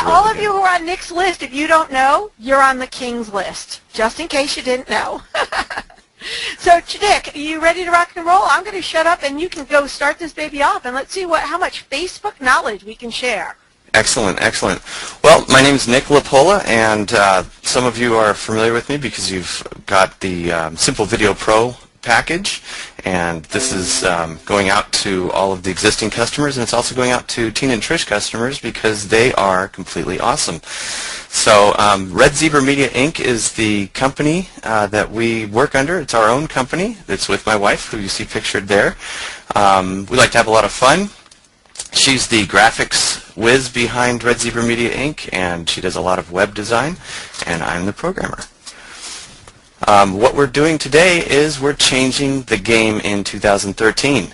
all really of you who are on Nick's list, if you don't know, you're on the King's list, just in case you didn't know. So, Nick, are you ready to rock and roll? I'm going to shut up, and you can go start this baby off, and let's see how much Facebook knowledge we can share. Excellent, excellent. Well, my name is Nick Lapola, and some of you are familiar with me because you've got the Simple Video Pro package, and this is going out to all of the existing customers, and it's also going out to Tina and Trish customers because they are completely awesome. So Red Zebra Media Inc. is the company that we work under. It's our own company. It's with my wife, who you see pictured there. We like to have a lot of fun. She's the graphics whiz behind Red Zebra Media Inc., and she does a lot of web design, and I'm the programmer. What we're doing today is we're changing the game in 2013.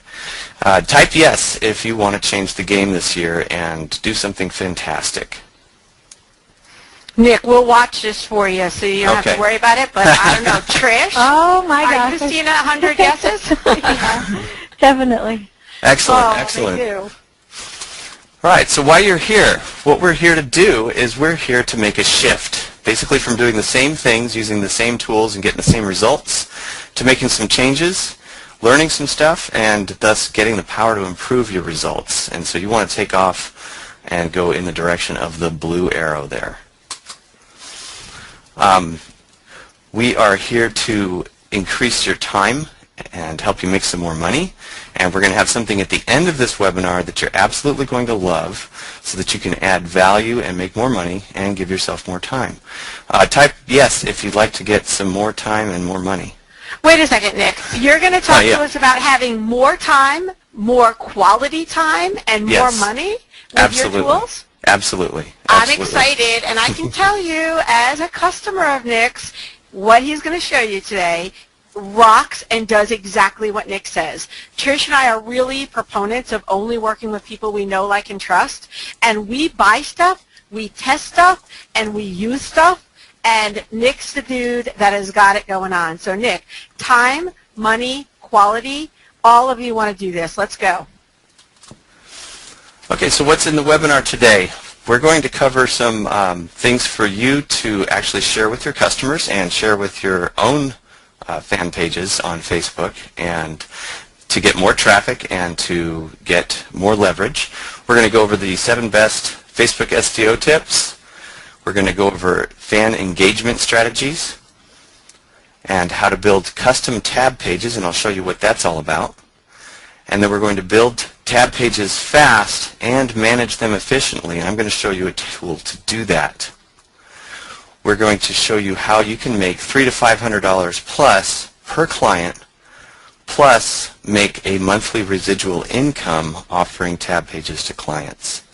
Type yes if you want to change the game this year and do something fantastic. Nick, we'll watch this for you, so you don't have to worry about it, but I don't know. Trish? Oh, my gosh. Are you seeing 100 yeses? Yeah, definitely. Excellent, excellent. They do. Right, so while you're here, what we're here to do is we're here to make a shift, basically from doing the same things, using the same tools and getting the same results, to making some changes, learning some stuff, and thus getting the power to improve your results. And so you want to take off and go in the direction of the blue arrow there. We are here to increase your time and help you make some more money. And we're going to have something at the end of this webinar that you're absolutely going to love so that you can add value and make more money and give yourself more time. Type yes if you'd like to get some more time and more money. Wait a second, Nick. You're going to talk to us about having more time, more quality time, and more money with your tools? Absolutely. I'm excited, and I can tell you, as a customer of Nick's, what he's going to show you today rocks and does exactly what Nick says. Trish and I are really proponents of only working with people we know, like, and trust, and we buy stuff, we test stuff, and we use stuff, and Nick's the dude that has got it going on. So, Nick, time, money, quality, all of you want to do this. Let's go. Okay, so what's in the webinar today? We're going to cover some things for you to actually share with your customers and share with your own fan pages on Facebook, and to get more traffic and to get more leverage. We're going to go over the 7 best Facebook SEO tips. We're going to go over fan engagement strategies and how to build custom tab pages, and I'll show you what that's all about. And then we're going to build tab pages fast and manage them efficiently, and I'm going to show you a tool to do that. We're going to show you how you can make $300 to $500 plus per client, plus make a monthly residual income offering tab pages to clients.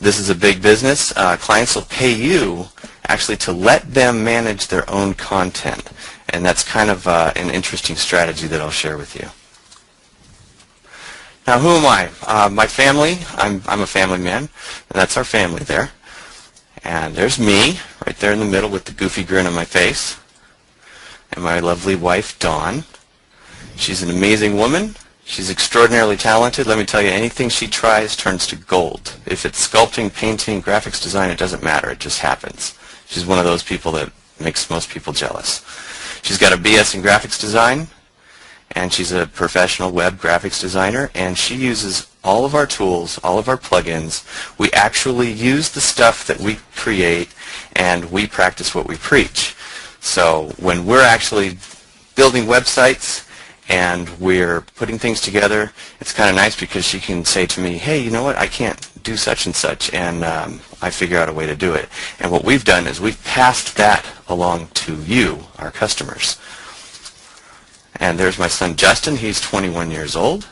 This is a big business. Clients will pay you actually to let them manage their own content, and that's kind of an interesting strategy that I'll share with you. Now, who am I? My family, I'm a family man, and that's our family there. And there's me, right there in the middle with the goofy grin on my face, and my lovely wife, Dawn. She's an amazing woman. She's extraordinarily talented. Let me tell you, anything she tries turns to gold. If it's sculpting, painting, graphics design, it doesn't matter. It just happens. She's one of those people that makes most people jealous. She's got a BS in graphics design, and she's a professional web graphics designer, and she uses all of our tools, all of our plugins. We actually use the stuff that we create, and we practice what we preach. So when we're actually building websites and we're putting things together, it's kind of nice because she can say to me, hey, you know what, I can't do such and such, and I figure out a way to do it. And what we've done is we've passed that along to you, our customers. And there's my son Justin. He's 21 years old,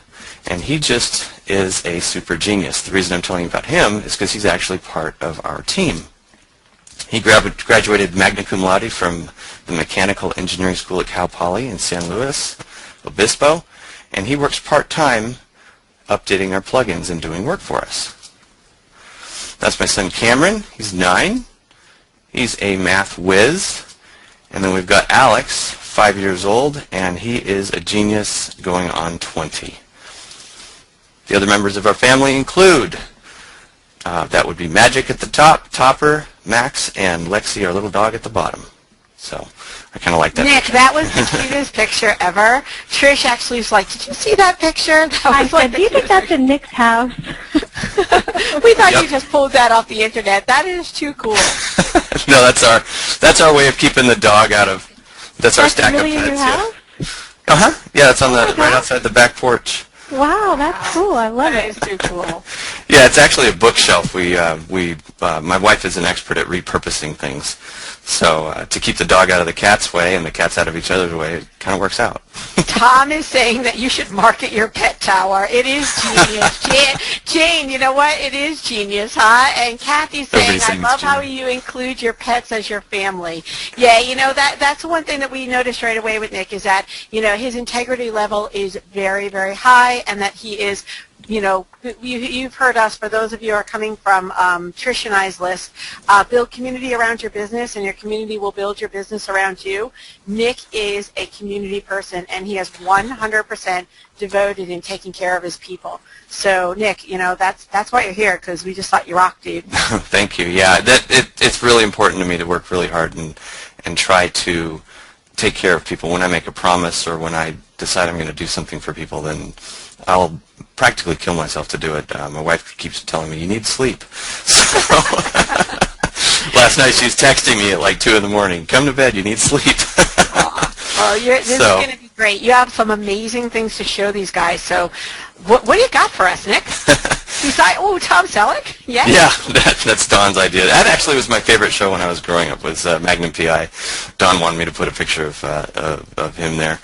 and he just is a super genius. The reason I'm telling you about him is because he's actually part of our team. He graduated magna cum laude from the Mechanical Engineering School at Cal Poly in San Luis Obispo, and he works part-time updating our plugins and doing work for us. That's my son Cameron. He's 9. He's a math whiz. And then we've got Alex, 5 years old, and he is a genius going on 20. The other members of our family include That would be Magic at the top, Topper, Max, and Lexi, our little dog, at the bottom. So I kind of like that Nick, picture. that was the cutest picture ever. Trish actually was like, did you see that picture? That I was like said, do you think that's in Nick's house? We thought you just pulled that off the internet. That is too cool. No, that's our way of keeping the dog out of. That's our stack of really in pets. your house? Yeah. Yeah, it's on the my right God. outside the back porch. Wow, that's cool. I love That it. is too cool. Yeah, it's actually a bookshelf. My wife is an expert at repurposing things. So to keep the dog out of the cat's way and the cats out of each other's way, it kind of works out. Tom is saying that you should market your pet tower. It is genius. Jane, you know what? It is genius, huh? And Kathy's saying, Everybody I sings love how genius. you include your pets as your family. Yeah, you know, that's one thing that we noticed right away with Nick is that, you know, his integrity level is very, very high and that he is, you know, you've heard us, for those of you who are coming from Trish and I's list, build community around your business and your community will build your business around you. Nick is a community person and he is 100% devoted in taking care of his people. So Nick, you know, that's why you're here, because we just thought you rocked, dude. Thank you. Yeah, it's really important to me to work really hard and try to take care of people. When I make a promise or when I decide I'm going to do something for people, then I'll practically kill myself to do it. My wife keeps telling me, you need sleep. So last night she's texting me at like 2 in the morning, come to bed, you need sleep. Well, this is going to be great. You have some amazing things to show these guys. So what do you got for us, Nick? Tom Selleck? Yes. Yeah, that's Don's idea. That actually was my favorite show when I was growing up, was Magnum P.I. Don wanted me to put a picture of him there.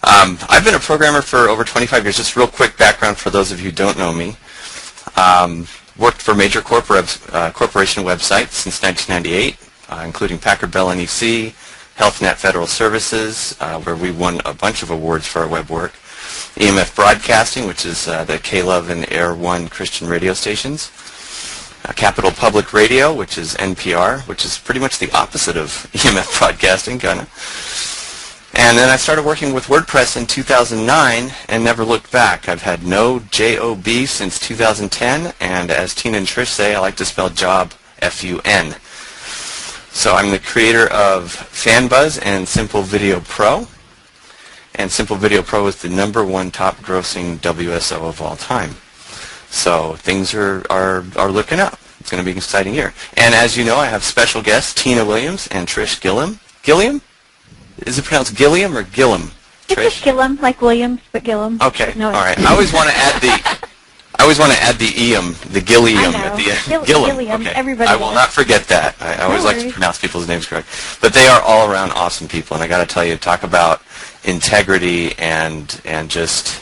I've been a programmer for over 25 years. Just real quick background for those of you who don't know me. Worked for major corporation websites since 1998, including Packard Bell NEC, HealthNet Federal Services, where we won a bunch of awards for our web work. EMF Broadcasting, which is the K-Love and Air One Christian radio stations. Capital Public Radio, which is NPR, which is pretty much the opposite of EMF Broadcasting, kind of. And then I started working with WordPress in 2009 and never looked back. I've had no J-O-B since 2010, and as Tina and Trish say, I like to spell job F-U-N. So I'm the creator of FanBuzz and Simple Video Pro. And Simple Video Pro is the #1 top grossing WSO of all time. So things are looking up. It's going to be an exciting year. And as you know, I have special guests, Tina Williams and Trish Gilliam. Gilliam? Is it pronounced Gilliam or Gillum? It's Trish? just Gillum, like Williams, but Gillum. Okay, No, all right. I always want to add the eum, the Gillium I know. at the end. Gilliam, Okay. everybody I will does. not forget that. I always like to worries. pronounce people's names correct. But they are all around awesome people, and I got to tell you, talk about integrity and just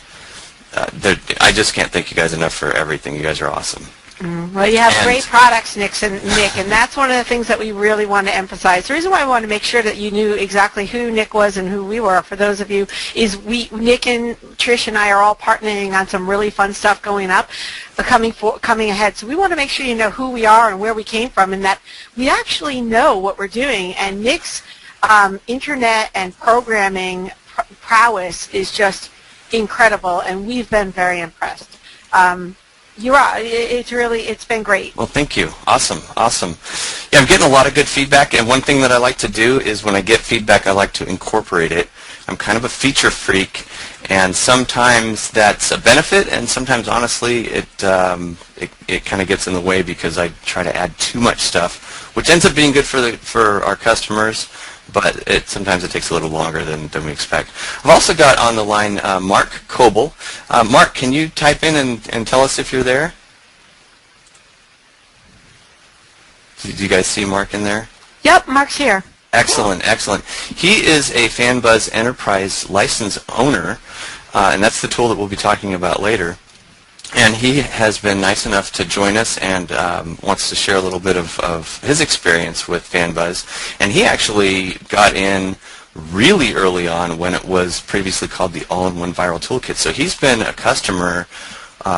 I just can't thank you guys enough for everything. You guys are awesome. Well, you have great products, Nick, and that's one of the things that we really want to emphasize. The reason why I want to make sure that you knew exactly who Nick was and who we were, for those of you, is Nick and Trish and I are all partnering on some really fun stuff coming ahead. So we want to make sure you know who we are and where we came from, and that we actually know what we're doing. And Nick's internet and programming prowess is just incredible, and we've been very impressed. It's been great. Well, thank you. Awesome. Yeah, I'm getting a lot of good feedback, and one thing that I like to do is when I get feedback, I like to incorporate it. I'm kind of a feature freak, and sometimes that's a benefit, and sometimes, honestly, it kind of gets in the way because I try to add too much stuff, which ends up being good for our customers, but sometimes it takes a little longer than we expect. I've also got on the line Mark Coble. Mark, can you type in and tell us if you're there? Did you guys see Mark in there? Yep, Mark's here. Excellent. He is a FanBuzz Enterprise license owner, and that's the tool that we'll be talking about later. And he has been nice enough to join us and wants to share a little bit of his experience with FanBuzz. And he actually got in really early on when it was previously called the All-in-One Viral Toolkit. So he's been a customer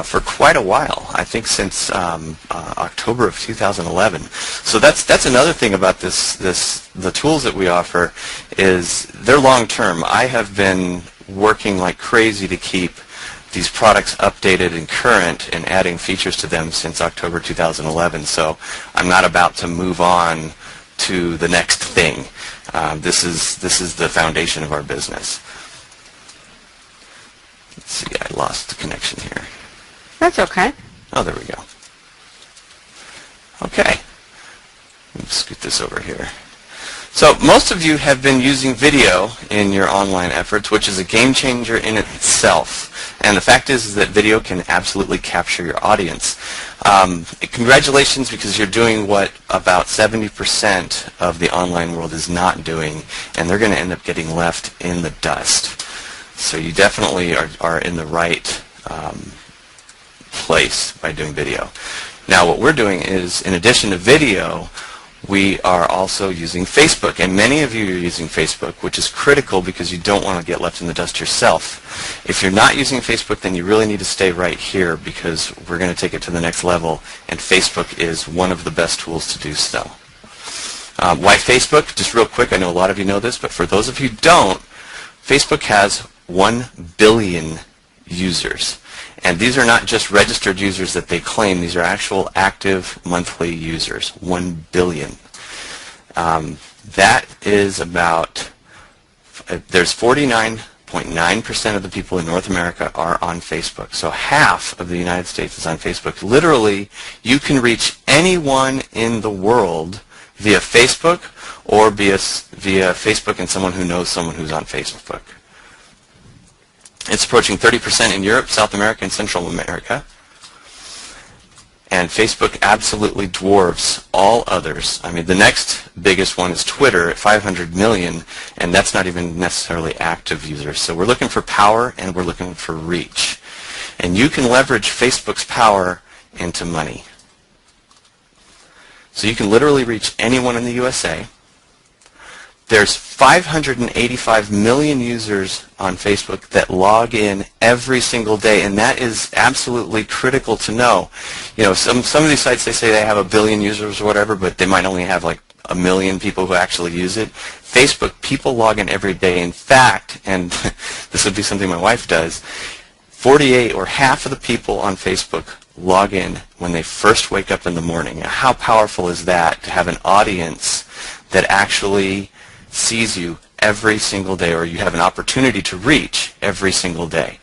for quite a while, I think since October of 2011. So that's another thing about the tools that we offer is they're long-term. I have been working like crazy to keep these products updated and current and adding features to them since October 2011. So I'm not about to move on to the next thing. This is the foundation of our business. Let's see, I lost the connection here. That's okay. Oh, there we go. Okay. Let me scoot this over here. So most of you have been using video in your online efforts, which is a game changer in itself. And the fact is that video can absolutely capture your audience. Congratulations, because you're doing what about 70% of the online world is not doing, and they're going to end up getting left in the dust. So you definitely are in the right place by doing video. Now what we're doing is, in addition to video, we are also using Facebook, and many of you are using Facebook, which is critical because you don't want to get left in the dust yourself. If you're not using Facebook, then you really need to stay right here, because we're going to take it to the next level, and Facebook is one of the best tools to do so. Why Facebook? Just real quick, I know a lot of you know this, but for those of you who don't, Facebook has 1 billion users. And these are not just registered users that they claim. These are actual active monthly users, 1 billion. That is about, there's 49.9% of the people in North America are on Facebook. So half of the United States is on Facebook. Literally, you can reach anyone in the world via Facebook, or via Facebook and someone who knows someone who's on Facebook. It's approaching 30% in Europe, South America, and Central America. And Facebook absolutely dwarfs all others. I mean, the next biggest one is Twitter at 500 million, and that's not even necessarily active users. So we're looking for power, and we're looking for reach. And you can leverage Facebook's power into money. So you can literally reach anyone in the USA. There's 585 million users on Facebook that log in every single day, and that is absolutely critical to know. You know, some of these sites, they say they have 1 billion users or whatever, but they might only have like 1 million people who actually use it. Facebook, people log in every day. In fact, and this would be something my wife does, 48 or half of the people on Facebook log in when they first wake up in the morning. Now, how powerful is that, to have an audience that actually sees you every single day, or you have an opportunity to reach every single day?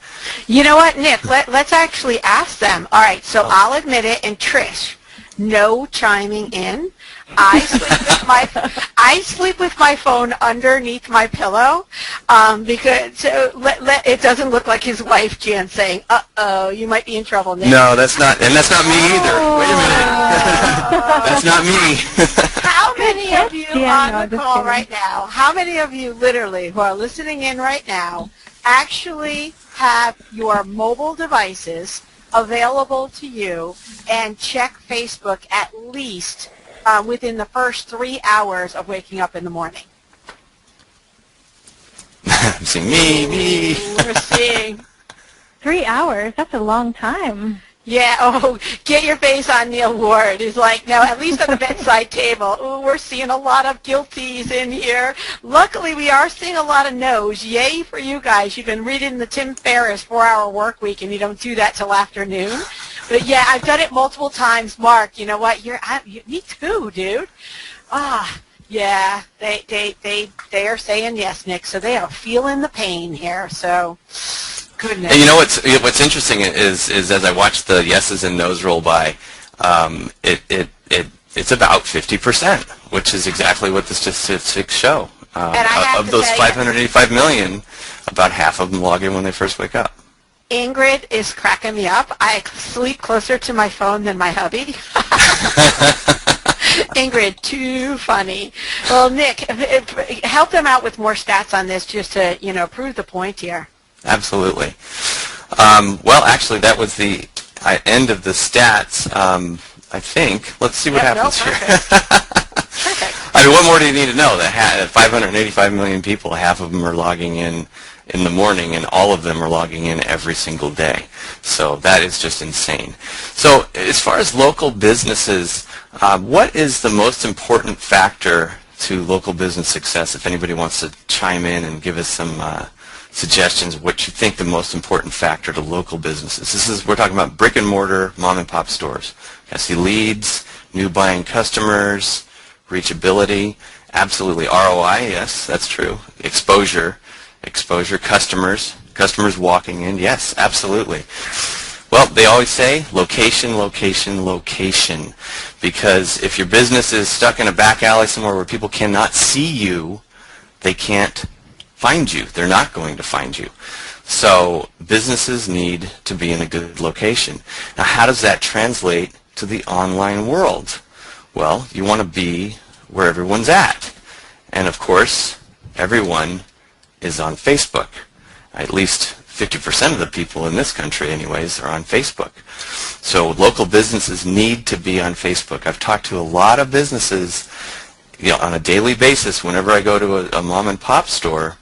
You know what, Nick? Let's actually ask them. All right, so I'll admit it, and Trish, no chiming in. I sleep with my phone underneath my pillow, because it doesn't look like his wife Jan saying, "Uh-oh, you might be in trouble, Nick." No, that's not, and that's not me either. Wait a minute, that's not me. How many of you on the call right now? How many of you literally who are listening in right now actually have your mobile devices available to you and check Facebook at least within the first 3 hours of waking up in the morning? I'm seeing me. We're seeing 3 hours? That's a long time. Yeah, oh, get your face on Neil Ward. He's like, no, at least at the bedside table. Ooh, we're seeing a lot of guilties in here. Luckily, we are seeing a lot of no's. Yay for you guys. You've been reading the Tim Ferriss 4-hour work week, and you don't do that till afternoon. But yeah, I've done it multiple times. Mark, you know what? Me too, dude. Yeah, they are saying yes, Nick. So they are feeling the pain here. So, goodness. And you know what's interesting is as I watch the yeses and nos roll by, it's about 50%, which is exactly what the statistics show. Of those 585 million, about half of them log in when they first wake up. Ingrid is cracking me up. I sleep closer to my phone than my hubby. Ingrid, too funny. Well, Nick, help them out with more stats on this, just to, prove the point here. Absolutely. Well, actually, that was the end of the stats, I think. Let's see what happens here. Perfect. I mean, what more do you need to know? That 585 million people, half of them are logging in the morning, and all of them are logging in every single day. So that is just insane. So as far as local businesses, what is the most important factor to local business success? If anybody wants to chime in and give us suggestions of what you think the most important factor to local businesses. We're talking about brick and mortar mom and pop stores. I see leads, new buying customers, reachability, absolutely. ROI, yes, that's true. Exposure, customers walking in, yes, absolutely. Well, they always say location, location, location. Because if your business is stuck in a back alley somewhere where people cannot see you, they can't find you. They're not going to find you. So businesses need to be in a good location. Now, how does that translate to the online world? Well, you want to be where everyone's at. And of course, everyone is on Facebook. At least 50% of the people in this country anyways are on Facebook. So local businesses need to be on Facebook. I've talked to a lot of businesses on a daily basis. Whenever I go to a mom and pop store,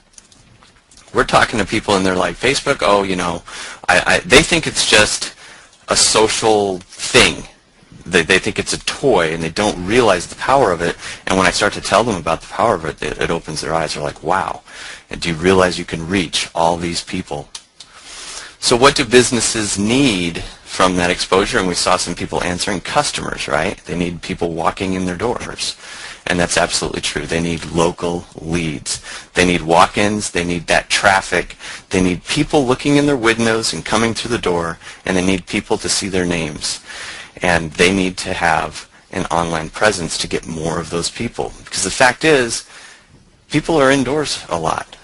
we're talking to people and they're like, Facebook, oh, they think it's just a social thing. They think it's a toy and they don't realize the power of it. And when I start to tell them about the power of it, it opens their eyes. They're like, wow. And do you realize you can reach all these people? So what do businesses need from that exposure? And we saw some people answering customers, right? They need people walking in their doors. And that's absolutely true. They need local leads. They need walk-ins. They need that traffic. They need people looking in their windows and coming through the door. And they need people to see their names. And they need to have an online presence to get more of those people. Because the fact is, people are indoors a lot.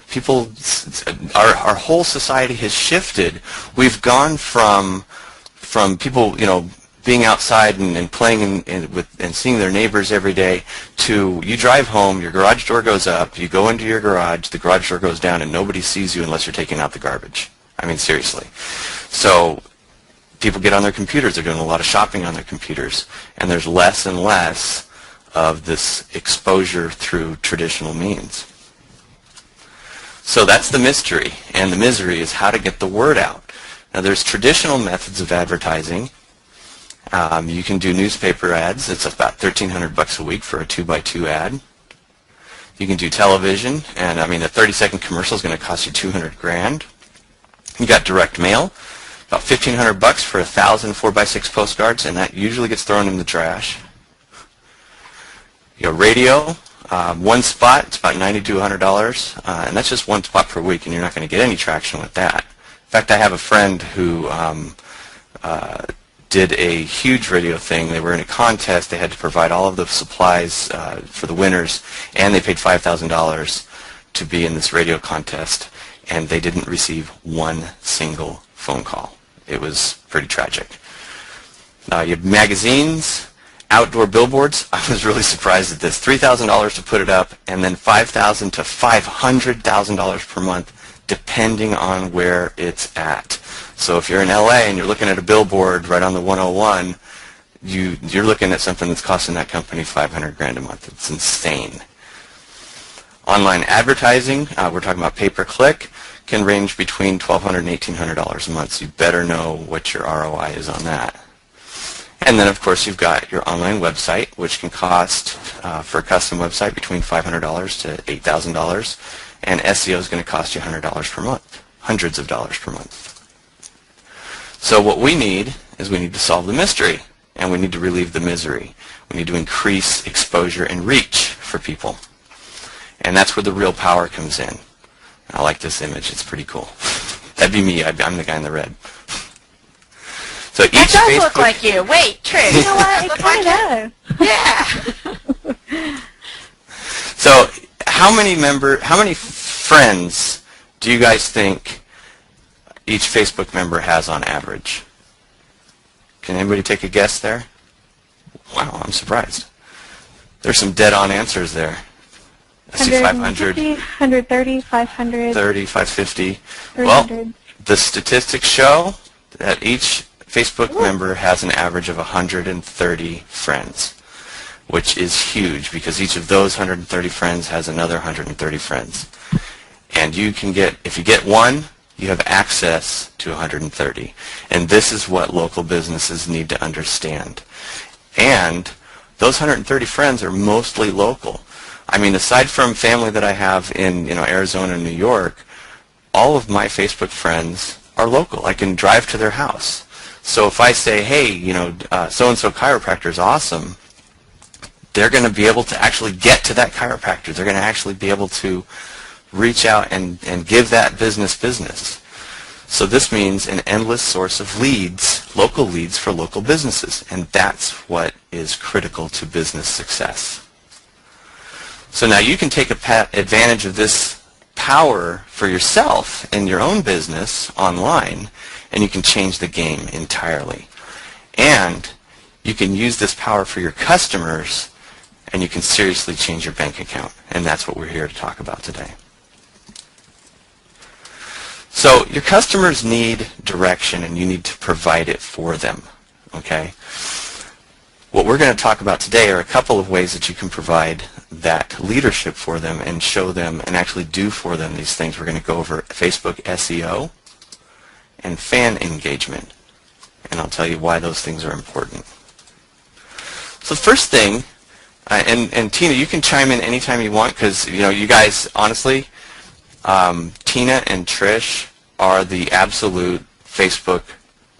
Our whole society has shifted. We've gone from people, being outside and playing and seeing their neighbors every day to you drive home, your garage door goes up, you go into your garage, the garage door goes down, and nobody sees you unless you're taking out the garbage. I mean, seriously. So people get on their computers. They're doing a lot of shopping on their computers, and there's less and less of this exposure through traditional means. So that's the mystery, and the misery is how to get the word out. Now, there's traditional methods of advertising. You can do newspaper ads. It's about $1,300 a week for a 2x2 ad. You can do television, and a 30-second commercial is going to cost you $200,000. You got direct mail, about $1,500 for 1,000 4x6 postcards, and that usually gets thrown in the trash. Radio. One spot, it's about $90 to $100, and that's just one spot per week, and you're not going to get any traction with that. In fact, I have a friend who did a huge radio thing. They were in a contest. They had to provide all of the supplies for the winners, and they paid $5,000 to be in this radio contest, and they didn't receive one single phone call. It was pretty tragic. You have magazines. Outdoor billboards, I was really surprised at this. $3,000 to put it up, and then $5,000 to $500,000 per month, depending on where it's at. So if you're in LA and you're looking at a billboard right on the 101, you're looking at something that's costing that company $500,000 a month. It's insane. Online advertising, we're talking about pay-per-click, can range between $1,200 and $1,800 a month. So you better know what your ROI is on that. And then, of course, you've got your online website, which can cost, for a custom website, between $500 to $8,000. And SEO is going to cost you $100 per month, hundreds of dollars per month. So what we need is we need to solve the mystery, and we need to relieve the misery. We need to increase exposure and reach for people. And that's where the real power comes in. I like this image. It's pretty cool. That'd be me. I'm the guy in the red. So each that does Facebook look like you. Wait, Trish. You know what? It kind of does. Yeah. So how many friends do you guys think each Facebook member has on average? Can anybody take a guess there? Wow, I'm surprised. There's some dead-on answers there. I see 500. 130, 500. 30, 550. 300. Well, the statistics show that each Facebook member has an average of 130 friends, which is huge because each of those 130 friends has another 130 friends. And you can get, if you get one, you have access to 130. And this is what local businesses need to understand. And those 130 friends are mostly local. Aside from family that I have in Arizona and New York, all of my Facebook friends are local. I can drive to their house. So if I say, hey, so-and-so chiropractor is awesome, they're going to be able to actually get to that chiropractor. They're going to actually be able to reach out and give that business. So this means an endless source of leads, local leads for local businesses, and that's what is critical to business success. So now you can take advantage of this power for yourself in your own business online, and you can change the game entirely. And you can use this power for your customers, and you can seriously change your bank account, and that's what we're here to talk about today. So your customers need direction, and you need to provide it for them, okay? What we're going to talk about today are a couple of ways that you can provide that leadership for them and show them and actually do for them these things. We're going to go over Facebook SEO and fan engagement, and I'll tell you why those things are important. So the first thing, and Tina, you can chime in anytime you want, because you guys, honestly, Tina and Trish are the absolute Facebook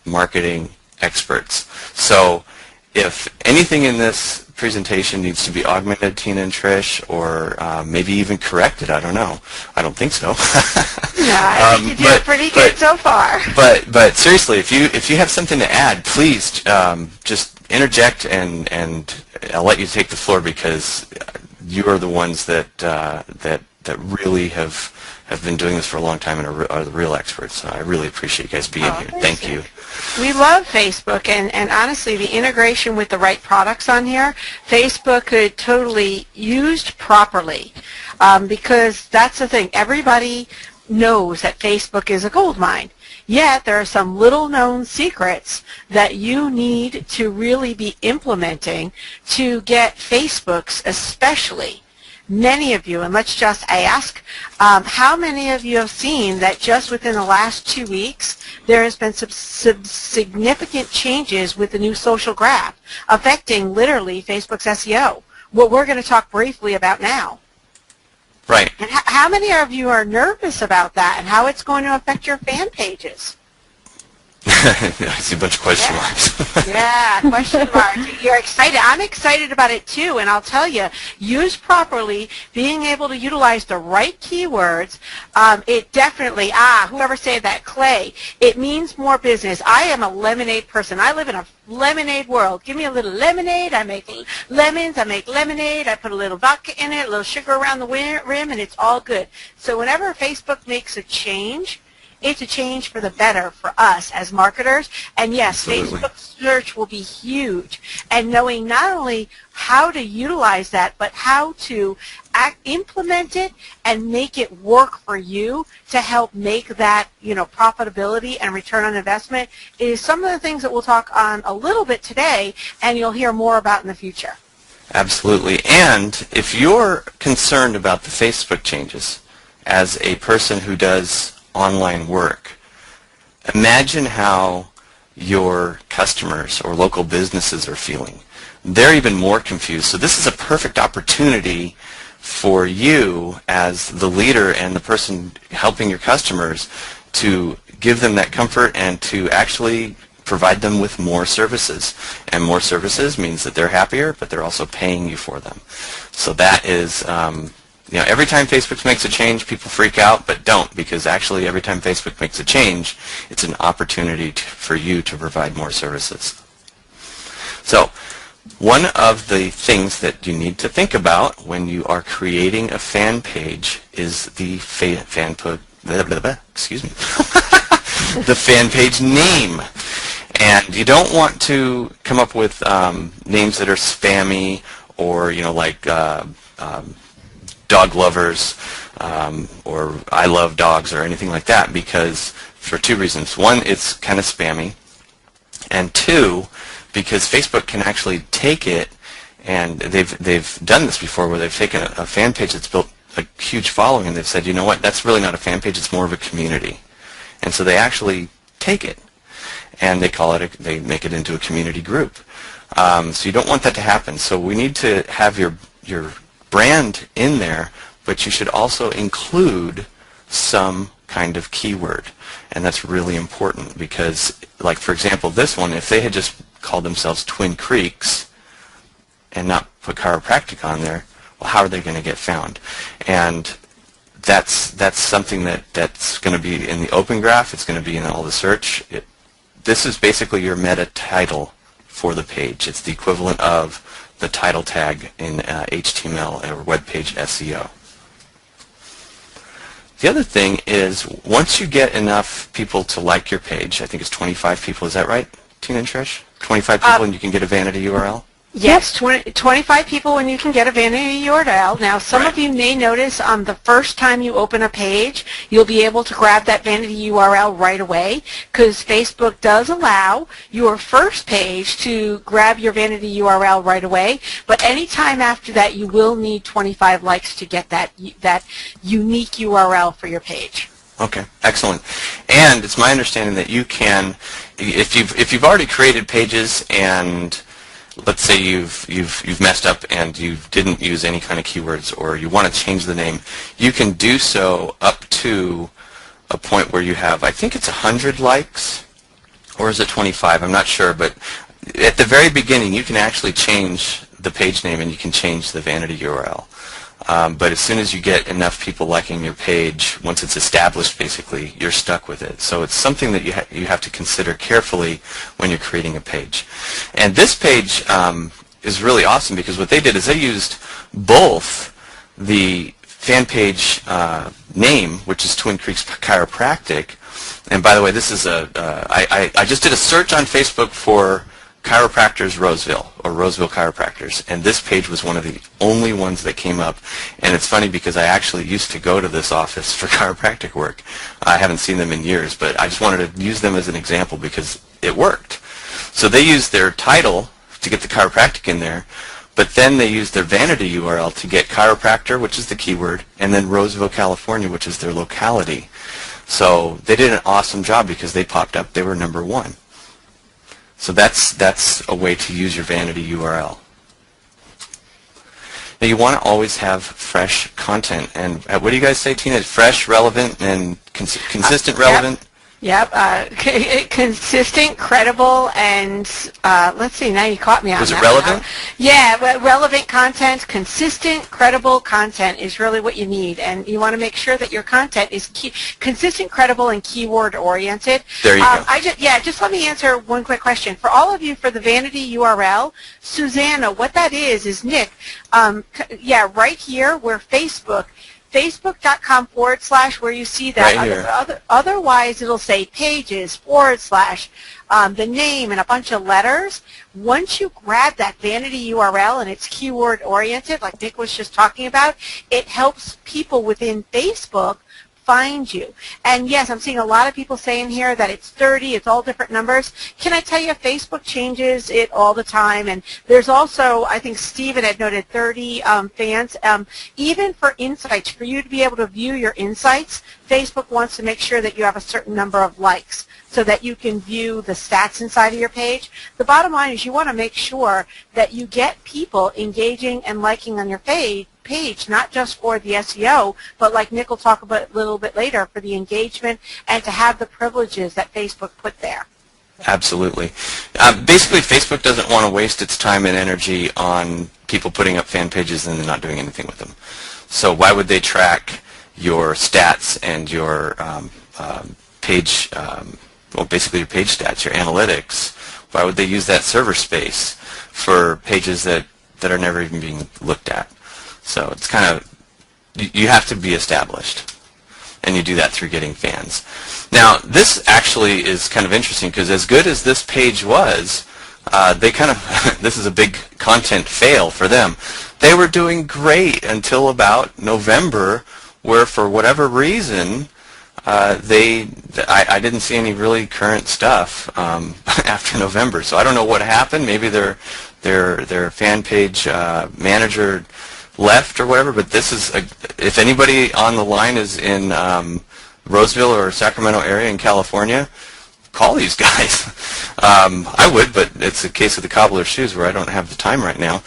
marketing experts. So if anything in this presentation needs to be augmented, Tina and Trish, or maybe even corrected, I don't know. I don't think so. I think you did pretty good so far. But seriously, if you have something to add, please just interject, and I'll let you take the floor, because you are the ones that really have been doing this for a long time and are the real experts. So I really appreciate you guys being here. Thank you. We love Facebook, and honestly, the integration with the right products on here, Facebook could totally used properly, because that's the thing. Everybody knows that Facebook is a gold mine. Yet there are some little known secrets that you need to really be implementing to get Facebook's, especially many of you, and let's just ask, how many of you have seen that just within the last 2 weeks there has been some significant changes with the new social graph affecting literally Facebook's SEO, what we're going to talk briefly about now. Right. And how many of you are nervous about that and how it's going to affect your fan pages? I see a bunch of question marks. Yeah, question marks. You're excited. I'm excited about it too, and I'll tell you, used properly, being able to utilize the right keywords, it definitely, whoever said that, Clay, it means more business. I am a lemonade person. I live in a lemonade world. Give me a little lemonade. I make lemons. I make lemonade. I put a little vodka in it, a little sugar around the rim, and it's all good. So whenever Facebook makes a change, it's a change for the better for us as marketers. And yes, Absolutely. Facebook search will be huge. And knowing not only how to utilize that, but how to implement it and make it work for you to help make that, profitability and return on investment is some of the things that we'll talk on a little bit today, and you'll hear more about in the future. Absolutely. And if you're concerned about the Facebook changes as a person who does online work, imagine how your customers or local businesses are feeling. They're even more confused. So this is a perfect opportunity for you as the leader and the person helping your customers to give them that comfort and to actually provide them with more services. And more services means that they're happier, but they're also paying you for them. So that is every time Facebook makes a change, people freak out, but don't, because actually every time Facebook makes a change, it's an opportunity for you to provide more services. So one of the things that you need to think about when you are creating a fan page is the the fan page name. And you don't want to come up with names that are spammy or, like dog lovers or I love dogs or anything like that, because for two reasons. One, it's kind of spammy, and two, because Facebook can actually take it, and they've done this before where they've taken a fan page that's built a huge following and they've said, you know what, that's really not a fan page, it's more of a community. And so they actually take it and they make it into a community group. So you don't want that to happen. So we need to have your brand in there, but you should also include some kind of keyword. And that's really important because, like for example, this one, if they had just called themselves Twin Creeks and not put chiropractic on there, well, how are they going to get found? And that's something that's going to be in the open graph. It's going to be in all the search. This is basically your meta title for the page. It's the equivalent of the title tag in HTML or web page SEO. The other thing is, once you get enough people to like your page, I think it's 25 people, is that right, Tina and Trish? 25 people and you can get a vanity URL? Yes, 25 people when you can get a vanity URL. Now, some of you may notice the first time you open a page, you'll be able to grab that vanity URL right away because Facebook does allow your first page to grab your vanity URL right away. But anytime after that, you will need 25 likes to get that unique URL for your page. Okay, excellent. And it's my understanding that you can, if you've already created pages and let's say you've messed up and you didn't use any kind of keywords or you want to change the name, you can do so up to a point where you have, I think it's 100 likes, or is it 25? I'm not sure, but at the very beginning you can actually change the page name and you can change the vanity URL. But as soon as you get enough people liking your page, once it's established, basically, you're stuck with it. So it's something that you have to consider carefully when you're creating a page. And this page is really awesome because what they did is they used both the fan page name, which is Twin Creeks Chiropractic. And by the way, this is I just did a search on Facebook for Chiropractors Roseville, or Roseville Chiropractors, and this page was one of the only ones that came up. And it's funny because I actually used to go to this office for chiropractic work. I haven't seen them in years, but I just wanted to use them as an example because it worked. So they used their title to get the chiropractic in there, but then they used their vanity URL to get chiropractor, which is the keyword, and then Roseville, California, which is their locality. So they did an awesome job because they popped up. They were #1. So that's a way to use your vanity URL. Now you want to always have fresh content. And what do you guys say, Tina? Fresh, relevant, and consistent, relevant? Yep, consistent, credible, and let's see, now you caught me on that. Was it relevant? Yeah, but relevant content, consistent, credible content is really what you need, and you want to make sure that your content is consistent, credible, and keyword oriented. There you go. Just let me answer one quick question. For all of you, for the vanity URL, Susanna, what that is Nick, right here where Facebook.com / where you see that. Right here. Otherwise, it'll say pages / the name and a bunch of letters. Once you grab that vanity URL and it's keyword oriented, like Nick was just talking about, it helps people within Facebook find you. And yes, I'm seeing a lot of people saying here that it's 30, it's all different numbers. Can I tell you, Facebook changes it all the time, and there's also, I think Stephen had noted 30 fans. Even for insights, for you to be able to view your insights, Facebook wants to make sure that you have a certain number of likes so that you can view the stats inside of your page. The bottom line is you want to make sure that you get people engaging and liking on your page, not just for the SEO, but like Nick will talk about a little bit later, for the engagement and to have the privileges that Facebook put there. Absolutely. Basically, Facebook doesn't want to waste its time and energy on people putting up fan pages and then not doing anything with them. So why would they track your stats and your page, basically your page stats, your analytics? Why would they use that server space for pages that are never even being looked at? So it's kind of, you have to be established, and you do that through getting fans. Now, this actually is kind of interesting because as good as this page was, they kind of, this is a big content fail for them. They were doing great until about November, where for whatever reason, I didn't see any really current stuff after November. So I don't know what happened. Maybe their fan page manager left or whatever, but this is, if anybody on the line is in Roseville or Sacramento area in California, call these guys. I would, but it's a case of the cobbler's shoes where I don't have the time right now.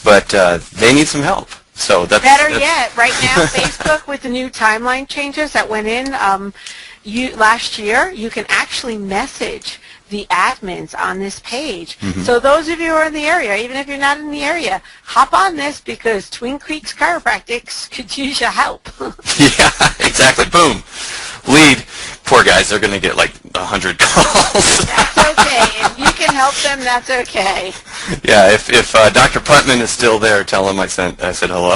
But they need some help. So that's better yet. Right now, Facebook with the new timeline changes that went in last year, you can actually message the admins on this page. So those of you who are in the area, even if you're not in the area, hop on this because Twin Creeks Chiropractics could use your help. Yeah, exactly. Boom. Lead. Poor guys, they're going to get like 100 calls. That's okay. If you can help them, that's okay. Yeah, if Dr. Putman is still there, tell him I said hello.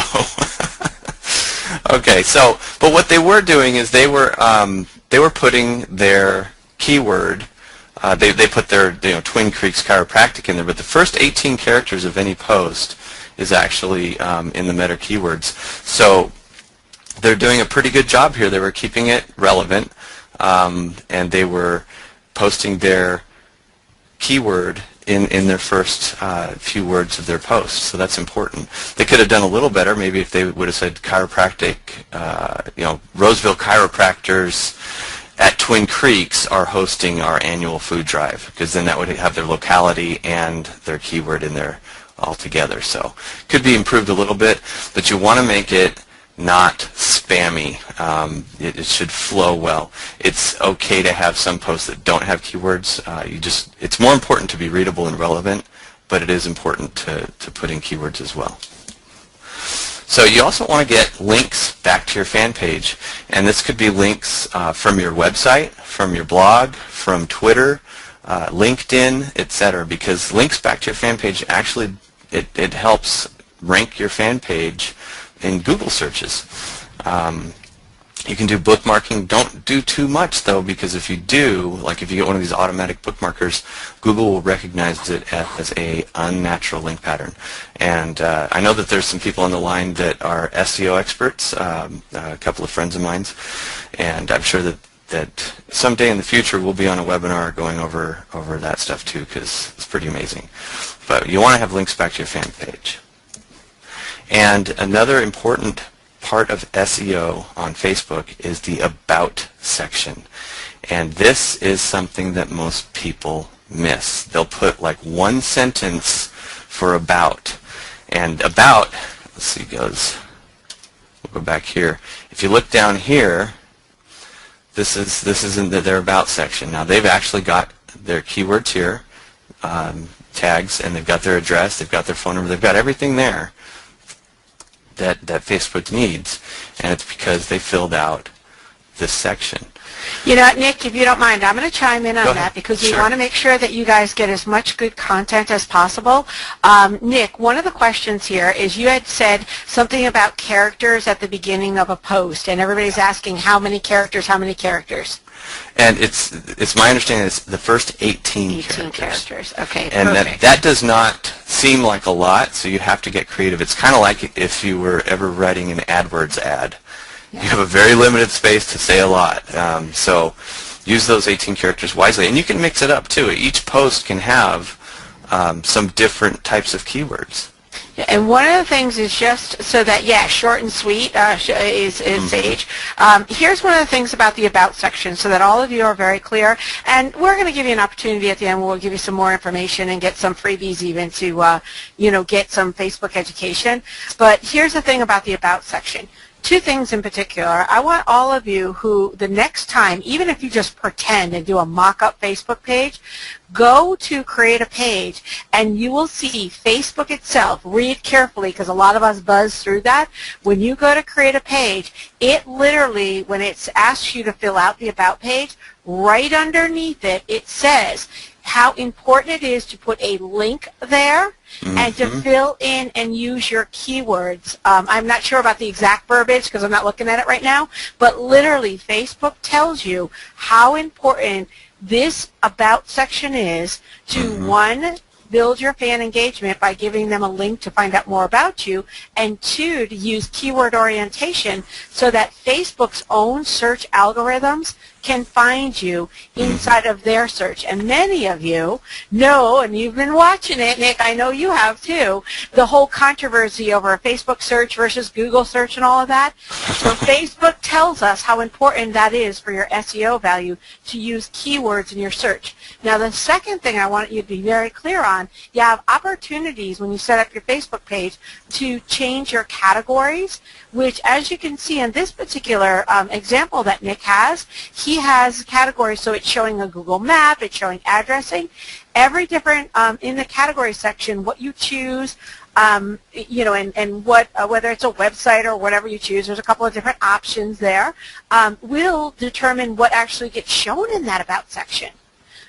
Okay, so, but what they were doing is they were putting their keyword. They put their Twin Creeks Chiropractic in there, but the first 18 characters of any post is actually in the meta keywords. So they're doing a pretty good job here. They were keeping it relevant, and they were posting their keyword in their first few words of their post. So that's important. They could have done a little better, maybe if they would have said chiropractic, Roseville chiropractors at Twin Creeks are hosting our annual food drive, because then that would have their locality and their keyword in there all together. So could be improved a little bit, but you want to make it not spammy. It should flow well. It's okay to have some posts that don't have keywords. It's more important to be readable and relevant, but it is important to put in keywords as well. So you also want to get links back to your fan page, and this could be links from your website, from your blog, from Twitter, LinkedIn, etc. Because links back to your fan page actually it helps rank your fan page in Google searches. You can do bookmarking. Don't do too much though, because if you do, like if you get one of these automatic bookmarkers, Google will recognize it as a unnatural link pattern. And I know that there's some people on the line that are SEO experts, a couple of friends of mine, and I'm sure that someday in the future we'll be on a webinar going over that stuff too, because it's pretty amazing. But you want to have links back to your fan page. And another important part of SEO on Facebook is the About section. And this is something that most people miss. They'll put like one sentence for About. And About, let's see, we'll go back here. If you look down here, this is in their About section. Now they've actually got their keywords here, tags, and they've got their address, they've got their phone number, they've got everything there that Facebook needs, and it's because they filled out this section. You know, Nick, if you don't mind, I'm going to chime in on that because we want to make sure that you guys get as much good content as possible. Nick, one of the questions here is you had said something about characters at the beginning of a post, and everybody's asking how many characters, how many characters? And it's my understanding it's the first 18 characters. Okay, and perfect. that does not seem like a lot, so you have to get creative. It's kind of like if you were ever writing an AdWords ad. Yeah. You have a very limited space to say a lot. So use those 18 characters wisely. And you can mix it up too. Each post can have some different types of keywords. And one of the things is just so that, short and sweet is sage. Here's one of the things about the About section so that all of you are very clear. And we're going to give you an opportunity at the end where we'll give you some more information and get some freebies even to, get some Facebook education. But here's the thing about the About section. Two things in particular. I want all of you who, the next time, even if you just pretend and do a mock-up Facebook page, go to create a page and you will see Facebook itself. Read carefully because a lot of us buzz through that. When you go to create a page, it literally, when it asks you to fill out the About page, right underneath it, it says how important it is to put a link there and to fill in and use your keywords. I'm not sure about the exact verbiage because I'm not looking at it right now, but literally Facebook tells you how important this About section is to, one, build your fan engagement by giving them a link to find out more about you, and two, to use keyword orientation so that Facebook's own search algorithms can find you inside of their search. And many of you know, and you've been watching it, Nick, I know you have too, the whole controversy over Facebook search versus Google search and all of that. So Facebook tells us how important that is for your SEO value to use keywords in your search. Now, the second thing I want you to be very clear on, you have opportunities when you set up your Facebook page to change your categories, which, as you can see in this particular example that Nick has, he has categories, so it's showing a Google map, it's showing addressing. Every different, in the category section, what you choose, you know, and what, whether it's a website or whatever you choose, there's a couple of different options there, will determine what actually gets shown in that About section.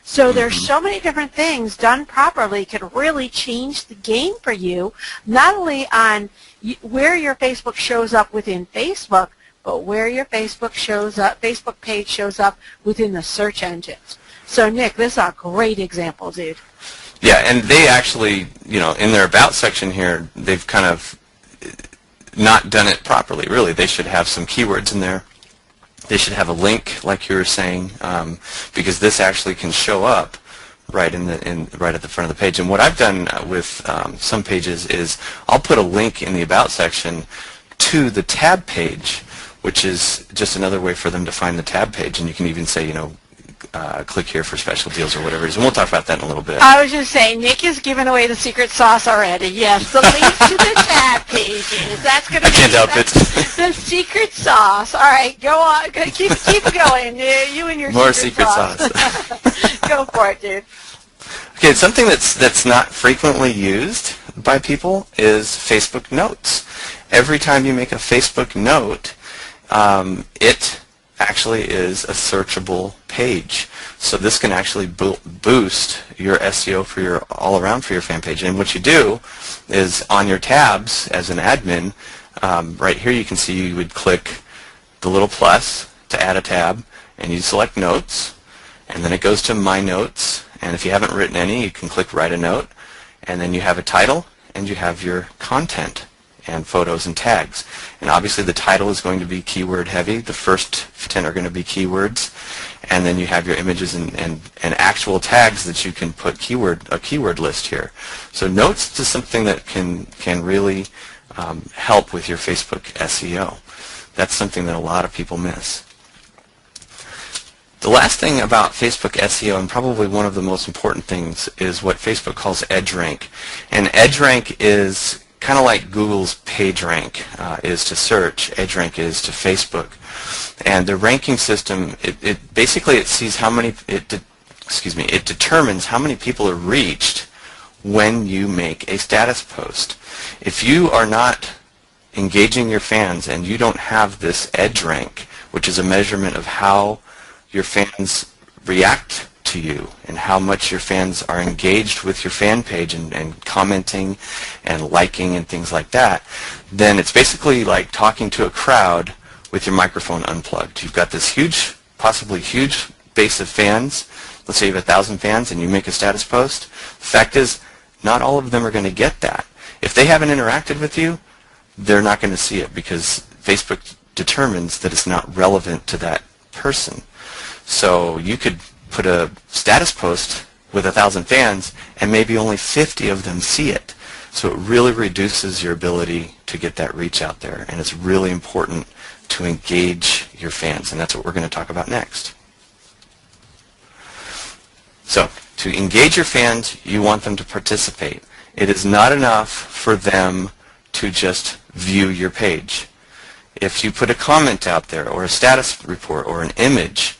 So there's so many different things done properly could really change the game for you, not only on where your Facebook shows up within Facebook, but where your Facebook page shows up within the search engines. So Nick, this is a great example, dude. Yeah, and they actually, you know, in their About section here, they've kind of not done it properly, really. They should have some keywords in there. They should have a link, like you were saying, because this actually can show up right right at the front of the page. And what I've done with some pages is I'll put a link in the About section to the tab page, which is just another way for them to find the tab page. And you can even say, you know, click here for special deals or whatever it is. And we'll talk about that in a little bit. I was just saying, Nick is giving away the secret sauce already. Yes, the link to the tab pages. That's going to be I can't help it. The secret sauce. All right, go on. Keep going. You and your More secret sauce. Go for it, dude. Okay, something that's not frequently used by people is Facebook Notes. Every time you make a Facebook note, it actually is a searchable page. So this can actually boost your SEO for your all around for your fan page. And what you do is on your tabs as an admin, right here you can see you would click the little plus to add a tab, and you select Notes, and then it goes to My Notes. And if you haven't written any, you can click Write a Note, and then you have a title and you have your content and photos and tags. And obviously the title is going to be keyword heavy. The first 10 are going to be keywords. And then you have your images and actual tags that you can put a keyword list here. So Notes is something that can really help with your Facebook SEO. That's something that a lot of people miss. The last thing about Facebook SEO, and probably one of the most important things, is what Facebook calls EdgeRank. And EdgeRank is kind of like Google's PageRank is to search, EdgeRank is to Facebook. And the ranking system, it basically sees how many, it determines how many people are reached when you make a status post. If you are not engaging your fans and you don't have this EdgeRank, which is a measurement of how your fans react to you and how much your fans are engaged with your fan page and commenting and liking and things like that, then it's basically like talking to a crowd with your microphone unplugged. You've got this huge, possibly huge base of fans. Let's say you have 1,000 fans and you make a status post. The fact is, not all of them are going to get that. If they haven't interacted with you, they're not going to see it because Facebook determines that it's not relevant to that person. So you could put a status post with 1,000 fans and maybe only 50 of them see it. So it really reduces your ability to get that reach out there, and it's really important to engage your fans, and that's what we're going to talk about next. So to engage your fans, you want them to participate. It is not enough for them to just view your page. If you put a comment out there or a status report or an image,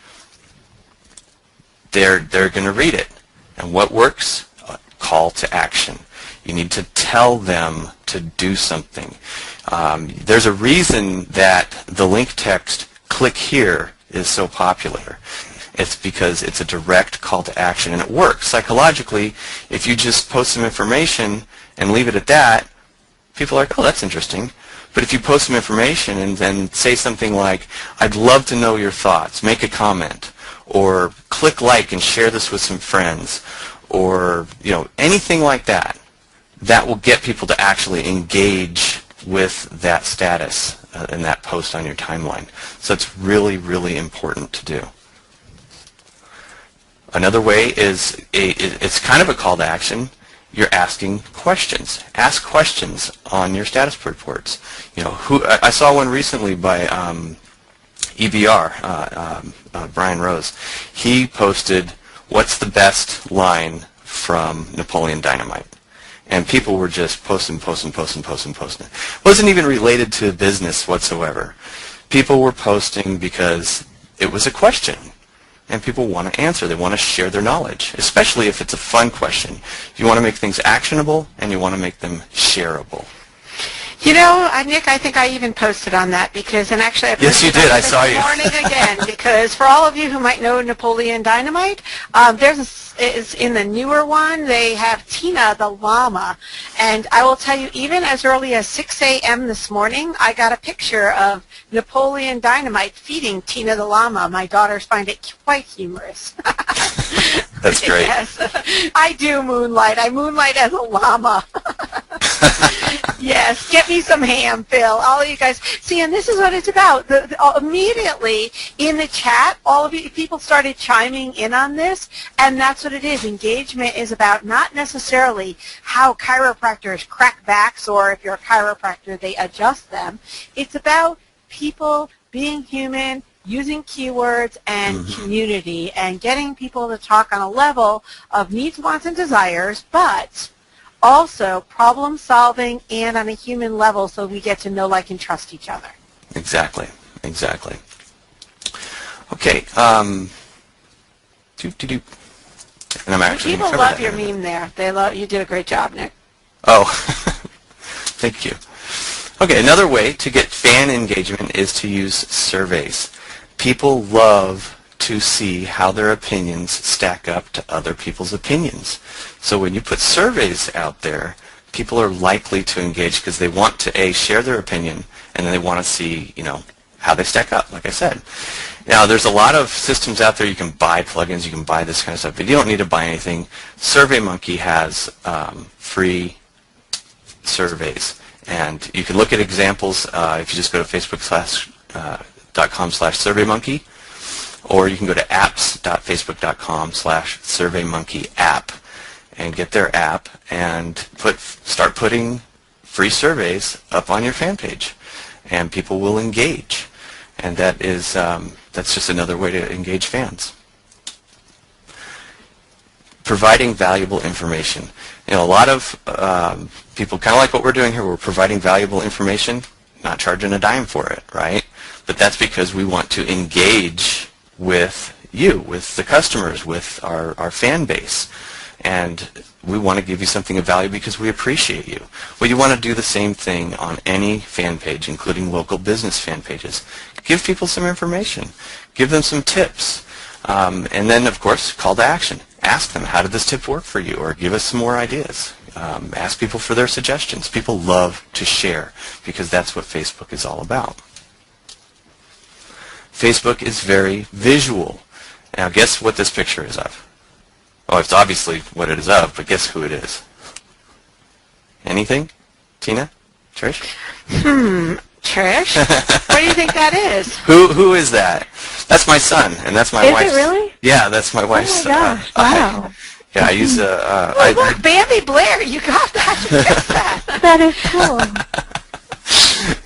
they're going to read it. And what works? A call to action. You need to tell them to do something. There's a reason that the link text, click here, is so popular. It's because it's a direct call to action, and it works psychologically. If you just post some information and leave it at that, people are like, oh, that's interesting. But if you post some information and then say something like, I'd love to know your thoughts, make a comment, or click like and share this with some friends, or anything like that, that will get people to actually engage with that status and that post on your timeline. So it's really, really important to do. Another way is it's kind of a call to action. You're asking questions. Ask questions on your status reports. I saw one recently by EBR, Brian Rose. He posted, "What's the best line from Napoleon Dynamite?" And people were just posting. It wasn't even related to business whatsoever. People were posting because it was a question. And people want to answer. They want to share their knowledge, especially if it's a fun question. You want to make things actionable, and you want to make them shareable. Nick, I think I even posted on that and actually I yes, you did. I saw you. This morning again, because for all of you who might know Napoleon Dynamite, it's in the newer one. They have Tina the llama, and I will tell you, even as early as 6 a.m. this morning, I got a picture of Napoleon Dynamite feeding Tina the llama. My daughters find it quite humorous. That's great. Yes, I do moonlight. I moonlight as a llama. Yes, get me some ham, Phil. All of you guys. See, and this is what it's about. Immediately in the chat, all of you people started chiming in on this, and that's what it is. Engagement is about not necessarily how chiropractors crack backs, or if you're a chiropractor, they adjust them. It's about people being human, using keywords and community, and getting people to talk on a level of needs, wants, and desires, but also problem solving and on a human level, so we get to know, like, and trust each other. Exactly. Okay. And I'm actually people love your meme there. You did a great job, Nick. Oh, thank you. Okay, another way to get fan engagement is to use surveys. People love to see how their opinions stack up to other people's opinions. So when you put surveys out there, people are likely to engage because they want to, share their opinion, and then they want to see, how they stack up, like I said. Now, there's a lot of systems out there. You can buy plugins, you can buy this kind of stuff, but you don't need to buy anything. SurveyMonkey has free surveys, and you can look at examples if you just go to facebook.com/surveymonkey, or you can go to apps.facebook.com/surveymonkey-app and get their app and start putting free surveys up on your fan page, and people will engage. And that's just another way to engage fans. Providing valuable information. A lot of people, kind of like what we're doing here, we're providing valuable information, not charging a dime for it, right? But that's because we want to engage with you, with the customers, with our fan base. And we want to give you something of value because we appreciate you. Well, you want to do the same thing on any fan page, including local business fan pages. Give people some information. Give them some tips. And then, of course, call to action. Ask them, how did this tip work for you? Or give us some more ideas. Ask people for their suggestions. People love to share because that's what Facebook is all about. Facebook is very visual. Now, guess what this picture is of? Oh, it's obviously what it is of, but guess who it is? Anything? Tina? Trish? Trish? What do you think that is? Who is that? That's my son, and that's my wife's. Is it really? Yeah, that's my wife's. Oh my gosh! Wow. I use look, Bambi Blair, you got that. You guessed that. That is cool.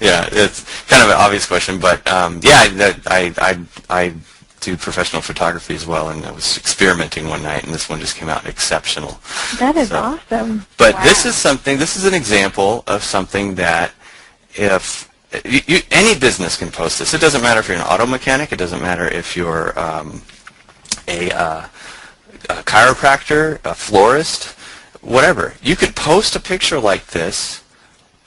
Yeah, it's kind of an obvious question, but I do professional photography as well, and I was experimenting one night, and this one just came out exceptional. That is awesome. But wow. This is an example of something that if any business can post this. It doesn't matter if you're an auto mechanic. It doesn't matter if you're a chiropractor, a florist, whatever. You could post a picture like this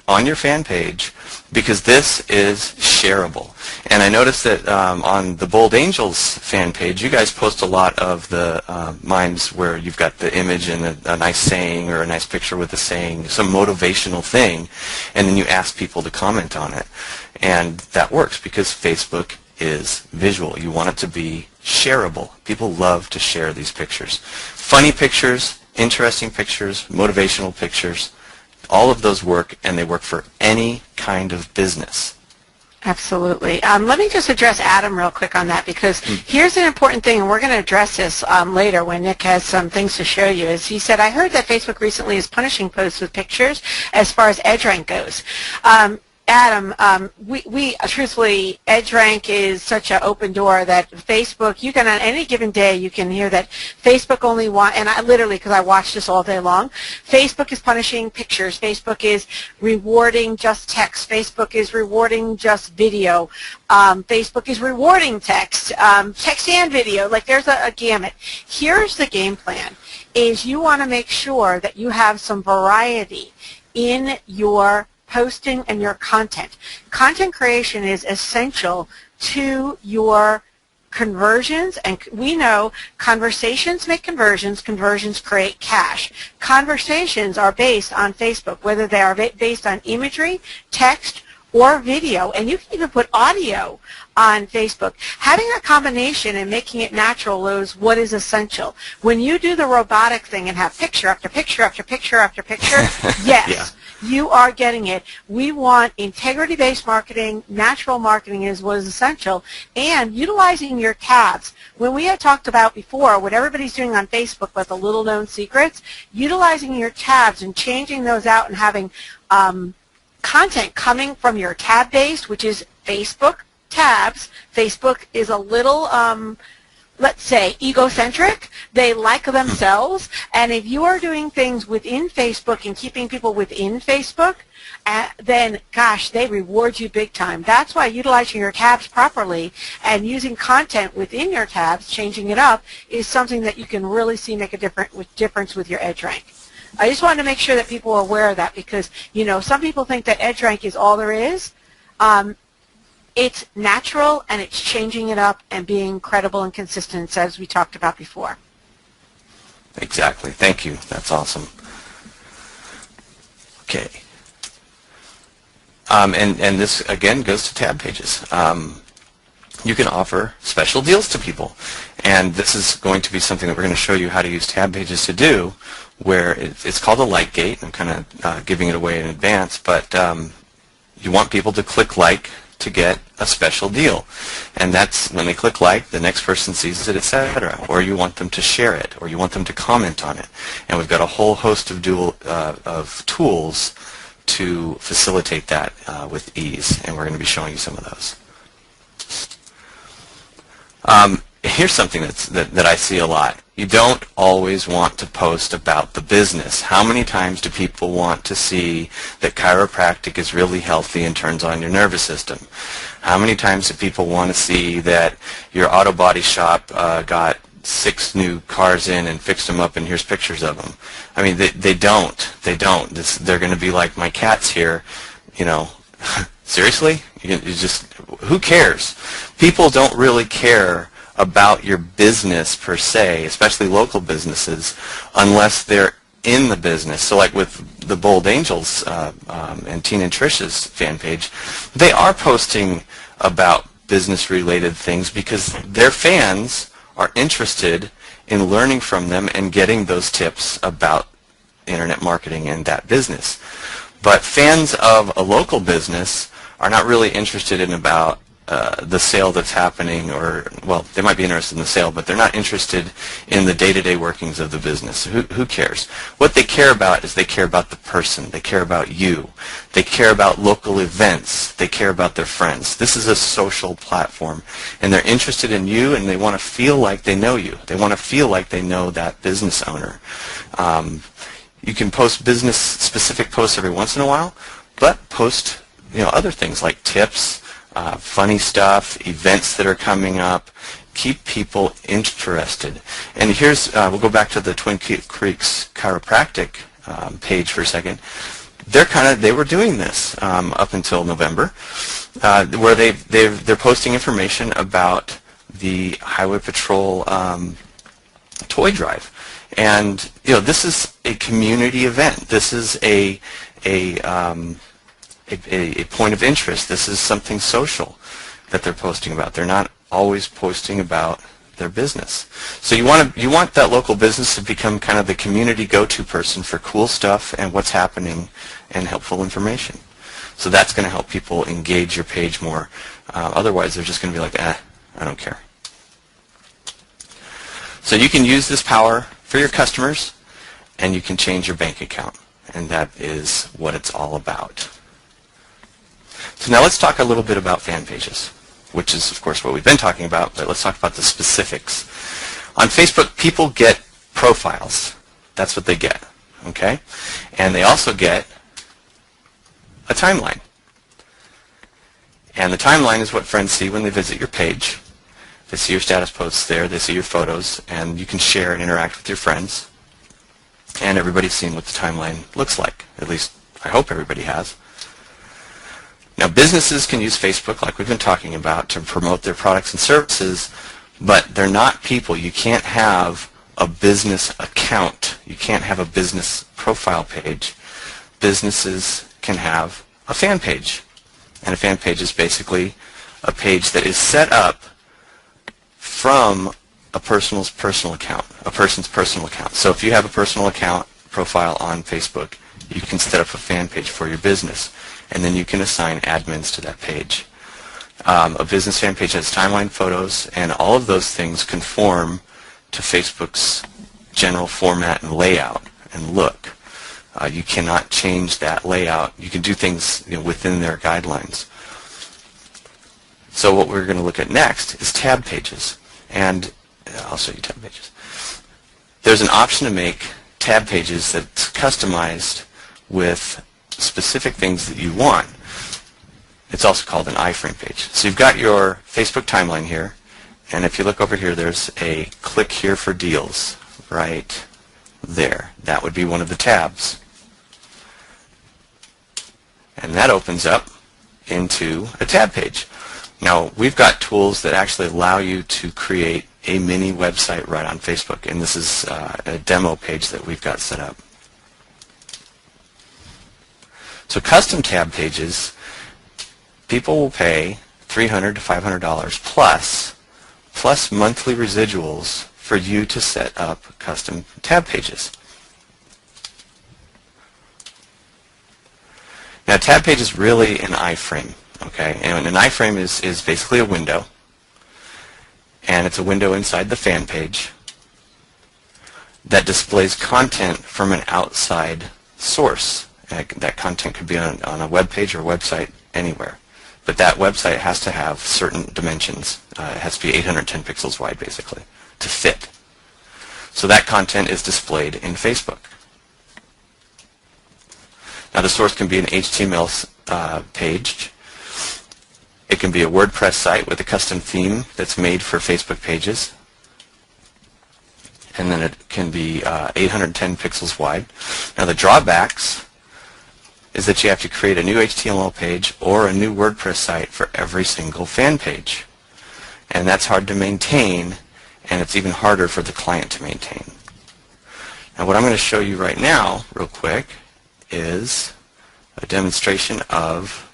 on your fan page because this is shareable. And I noticed that on the Bold Angels fan page, you guys post a lot of the mimes where you've got the image and a nice saying or a nice picture with a saying, some motivational thing, and then you ask people to comment on it. And that works because Facebook is visual. You want it to be shareable. People love to share these pictures. Funny pictures, interesting pictures, motivational pictures, all of those work, and they work for any kind of business. Absolutely. Let me just address Adam real quick on that, because here's an important thing, and we're going to address this later when Nick has some things to show you. Is he said, I heard that Facebook recently is punishing posts with pictures as far as EdgeRank goes. Adam, we truthfully, EdgeRank is such an open door that Facebook, you can on any given day, you can hear that Facebook only want, and I literally, because I watch this all day long, Facebook is punishing pictures, Facebook is rewarding just text, Facebook is rewarding just video, Facebook is rewarding text, text and video, like there's a gamut. Here's the game plan, is you want to make sure that you have some variety in your posting and your content. Content creation is essential to your conversions, and we know conversations make conversions, conversions create cash. Conversations are based on Facebook, whether they are based on imagery, text, or video, and you can even put audio on Facebook. Having a combination and making it natural is what is essential. When you do the robotic thing and have picture after picture after picture after picture, yes. Yeah. You are getting it. We want integrity-based marketing. Natural marketing is what is essential. And utilizing your tabs. When we had talked about before, what everybody's doing on Facebook with the little-known secrets, utilizing your tabs and changing those out and having content coming from your tab-based, which is Facebook tabs. Facebook is a little let's say, egocentric. They like themselves. And if you are doing things within Facebook and keeping people within Facebook, then, gosh, they reward you big time. That's why utilizing your tabs properly and using content within your tabs, changing it up, is something that you can really see make a difference with your EdgeRank. I just wanted to make sure that people are aware of that, because, you know, some people think that EdgeRank is all there is. It's natural, and it's changing it up and being credible and consistent, as we talked about before. Exactly. Thank you. That's awesome. Okay. And this, again, goes to tab pages. You can offer special deals to people. And this is going to be something that we're going to show you how to use tab pages to do, where it's called a like gate. I'm kind of giving it away in advance, but you want people to click like to get a special deal. And that's when they click like, the next person sees it, etc. Or you want them to share it, or you want them to comment on it. And we've got a whole host of tools to facilitate that with ease, and we're going to be showing you some of those. Here's something that I see a lot. You don't always want to post about the business. How many times do people want to see that chiropractic is really healthy and turns on your nervous system? How many times do people want to see that your auto body shop got 6 new cars in and fixed them up, and here's pictures of them? I mean, they don't. They're going to be like, my cat's here, you know. Seriously? You just, who cares? People don't really care about your business per se, especially local businesses, unless they're in the business. So like with the Bold Angels and Tina and Trish's fan page, they are posting about business-related things because their fans are interested in learning from them and getting those tips about internet marketing and that business. But fans of a local business are not really interested in about the sale that's happening, or, well, they might be interested in the sale, but they're not interested in the day-to-day workings of the business. Who cares? What they care about is they care about the person. They care about you. They care about local events. They care about their friends. This is a social platform, and they're interested in you, and they want to feel like they know you. They want to feel like they know that business owner. You can post business-specific posts every once in a while, but post, other things like tips, funny stuff, events that are coming up. Keep people interested. And here's, we'll go back to the Twin Creeks Chiropractic page for a second. They were doing this up until November, where they're posting information about the Highway Patrol toy drive. And this is a community event. This is a point of interest. This is something social that they're posting about. They're not always posting about their business. So you want that local business to become kind of the community go-to person for cool stuff and what's happening and helpful information. So that's going to help people engage your page more. Otherwise, they're just going to be like, I don't care. So you can use this power for your customers, and you can change your bank account. And that is what it's all about. So now let's talk a little bit about fan pages, which is, of course, what we've been talking about, but let's talk about the specifics. On Facebook, people get profiles. That's what they get, okay? And they also get a timeline. And the timeline is what friends see when they visit your page. They see your status posts there, they see your photos, and you can share and interact with your friends. And everybody's seen what the timeline looks like. At least, I hope everybody has. Now, businesses can use Facebook, like we've been talking about, to promote their products and services, but they're not people. You can't have a business account. You can't have a business profile page. Businesses can have a fan page. And a fan page is basically a page that is set up from a person's personal account. So if you have a personal account profile on Facebook, you can set up a fan page for your business, and then you can assign admins to that page. A business fan page has timeline, photos, and all of those things conform to Facebook's general format and layout and look. You cannot change that layout. You can do things within their guidelines. So what we're going to look at next is tab pages. And I'll show you tab pages. There's an option to make tab pages that's customized with specific things that you want. It's also called an iframe page. So you've got your Facebook timeline here, and if you look over here, there's a click here for deals right there. That would be one of the tabs. And that opens up into a tab page. Now, we've got tools that actually allow you to create a mini website right on Facebook, and this is a demo page that we've got set up. So custom tab pages, people will pay $300 to $500 plus monthly residuals for you to set up custom tab pages. Now, tab page is really an iframe, okay? And an iframe is basically a window, and it's a window inside the fan page that displays content from an outside source. That content could be on a web page or a website anywhere, but that website has to have certain dimensions. It has to be 810 pixels wide, basically, to fit. So that content is displayed in Facebook. Now, the source can be an HTML page. It can be a WordPress site with a custom theme that's made for Facebook pages. And then it can be 810 pixels wide. Now, the drawbacks is that you have to create a new HTML page or a new WordPress site for every single fan page. And that's hard to maintain, and it's even harder for the client to maintain. Now, what I'm going to show you right now, real quick, is a demonstration of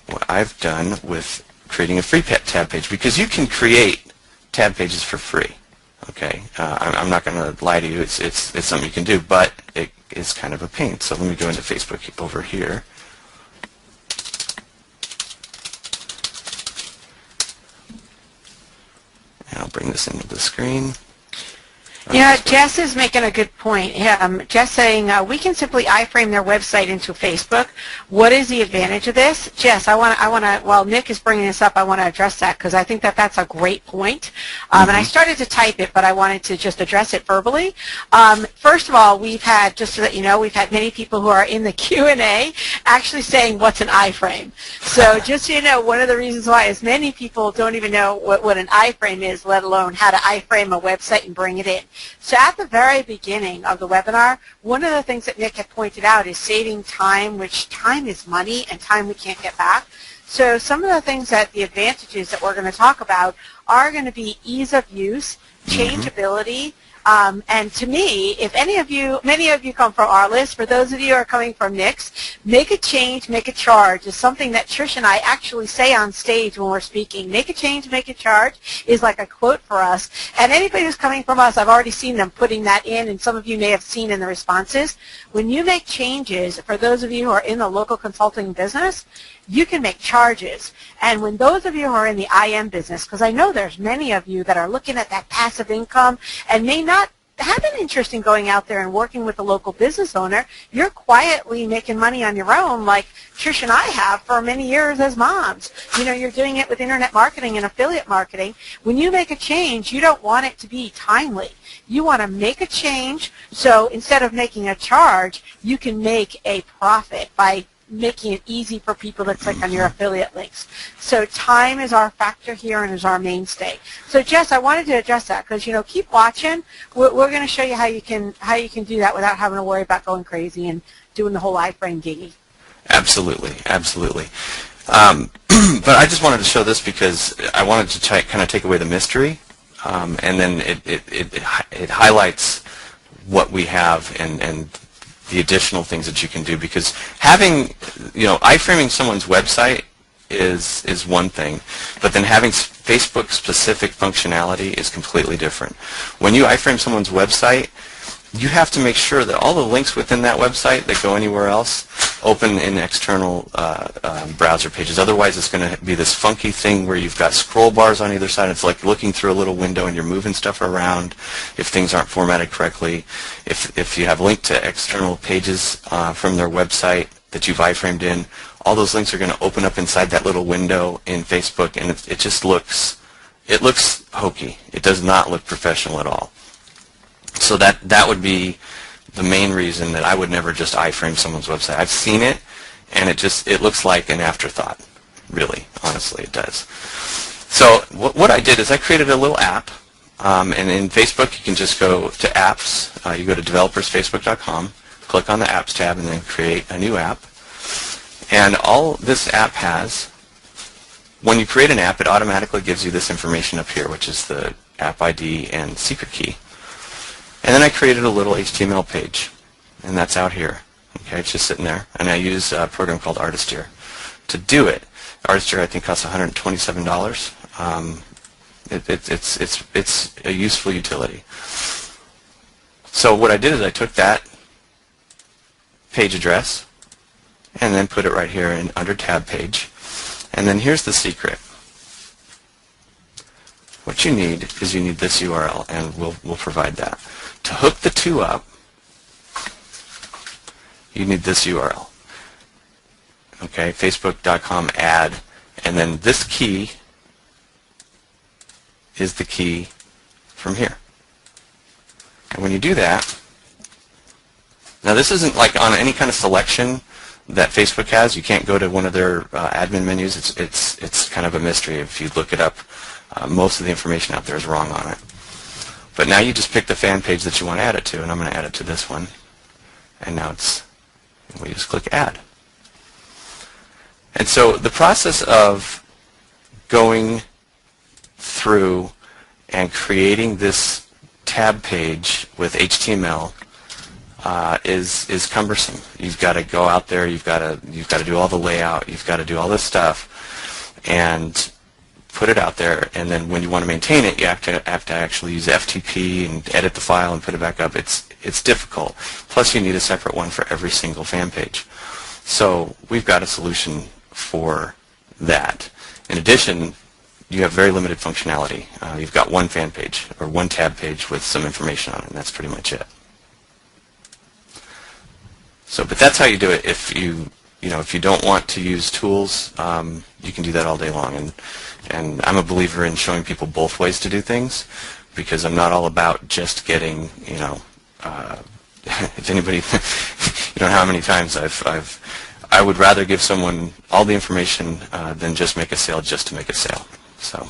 what I've done with creating a free tab page, because you can create tab pages for free. Okay, I'm not going to lie to you. It's something you can do, but it is kind of a pain. So let me go into Facebook over here. And I'll bring this into the screen. Yeah, Jess is making a good point. Jess saying we can simply iframe their website into Facebook. What is the advantage of this? Jess, I want to. While Nick is bringing this up, I want to address that because I think that's a great point. And I started to type it, but I wanted to just address it verbally. First of all, we've had, just so that you know, we've had many people who are in the Q&A actually saying, "What's an iframe?" So just so you know, one of the reasons why is many people don't even know what an iframe is, let alone how to iframe a website and bring it in. So at the very beginning of the webinar, one of the things that Nick had pointed out is saving time, which time is money and time we can't get back. So some of the things that the advantages that we're going to talk about are going to be ease of use, changeability, And to me, if many of you come from our list, for those of you who are coming from Nick's, make a change, make a charge is something that Trish and I actually say on stage when we're speaking. Make a change, make a charge is like a quote for us. And anybody who's coming from us, I've already seen them putting that in, and some of you may have seen in the responses. When you make changes, for those of you who are in the local consulting business, you can make charges. And when those of you who are in the IM business, because I know there's many of you that are looking at that passive income and may not have an interest in going out there and working with a local business owner, you're quietly making money on your own like Trish and I have for many years as moms. You know, you're doing it with internet marketing and affiliate marketing. When you make a change, you don't want it to be timely. You want to make a change, so instead of making a charge, you can make a profit by making it easy for people to click on your affiliate links. So time is our factor here and is our mainstay. So Jess, I wanted to address that because, you know, keep watching. We're going to show you how you can do that without having to worry about going crazy and doing the whole iframe giggy. Absolutely, absolutely. But I just wanted to show this because I wanted to kind of take away the mystery, and then it highlights what we have and the additional things that you can do, because having, you know, iframing someone's website is one thing, but then having Facebook specific functionality is completely different. When you iframe someone's website, you have to make sure that all the links within that website that go anywhere else open in external browser pages. Otherwise, it's going to be this funky thing where you've got scroll bars on either side. It's like looking through a little window and you're moving stuff around if things aren't formatted correctly. If you have linked to external pages from their website that you've iframed in, all those links are going to open up inside that little window in Facebook, and it just looks hokey. It does not look professional at all. So that would be the main reason that I would never just iframe someone's website. I've seen it, and it looks like an afterthought. Really, honestly, it does. So what I did is I created a little app, and in Facebook you can just go to apps. You go to developersfacebook.com, click on the apps tab, and then create a new app. And all this app has, when you create an app, it automatically gives you this information up here, which is the app ID and secret key. And then I created a little HTML page, and that's out here. Okay, it's just sitting there. And I use a program called Artisteer to do it. Artisteer, I think, costs $127. It's a useful utility. So what I did is I took that page address and then put it right here under tab page. And then here's the secret. What you need is this URL, and we'll provide that. To hook the two up, you need this URL. Okay, facebook.com ad, and then this key is the key from here. And when you do that, now this isn't like on any kind of selection that Facebook has. You can't go to one of their admin menus. It's kind of a mystery. If you look it up, most of the information out there is wrong on it. But now you just pick the fan page that you want to add it to, and I'm going to add it to this one. And now we just click add. And so the process of going through and creating this tab page with HTML is cumbersome. You've got to go out there, you've got to do all the layout, you've got to do all this stuff, and put it out there, and then when you want to maintain it, you have to actually use FTP and edit the file and put it back up. It's difficult. Plus, you need a separate one for every single fan page. So we've got a solution for that. In addition, you have very limited functionality. You've got one fan page or one tab page with some information on it, and that's pretty much it. So, but that's how you do it. If you don't want to use tools, you can do that all day long. And I'm a believer in showing people both ways to do things, because I'm not all about just getting, if anybody, how many times I would rather give someone all the information than just make a sale just to make a sale. So,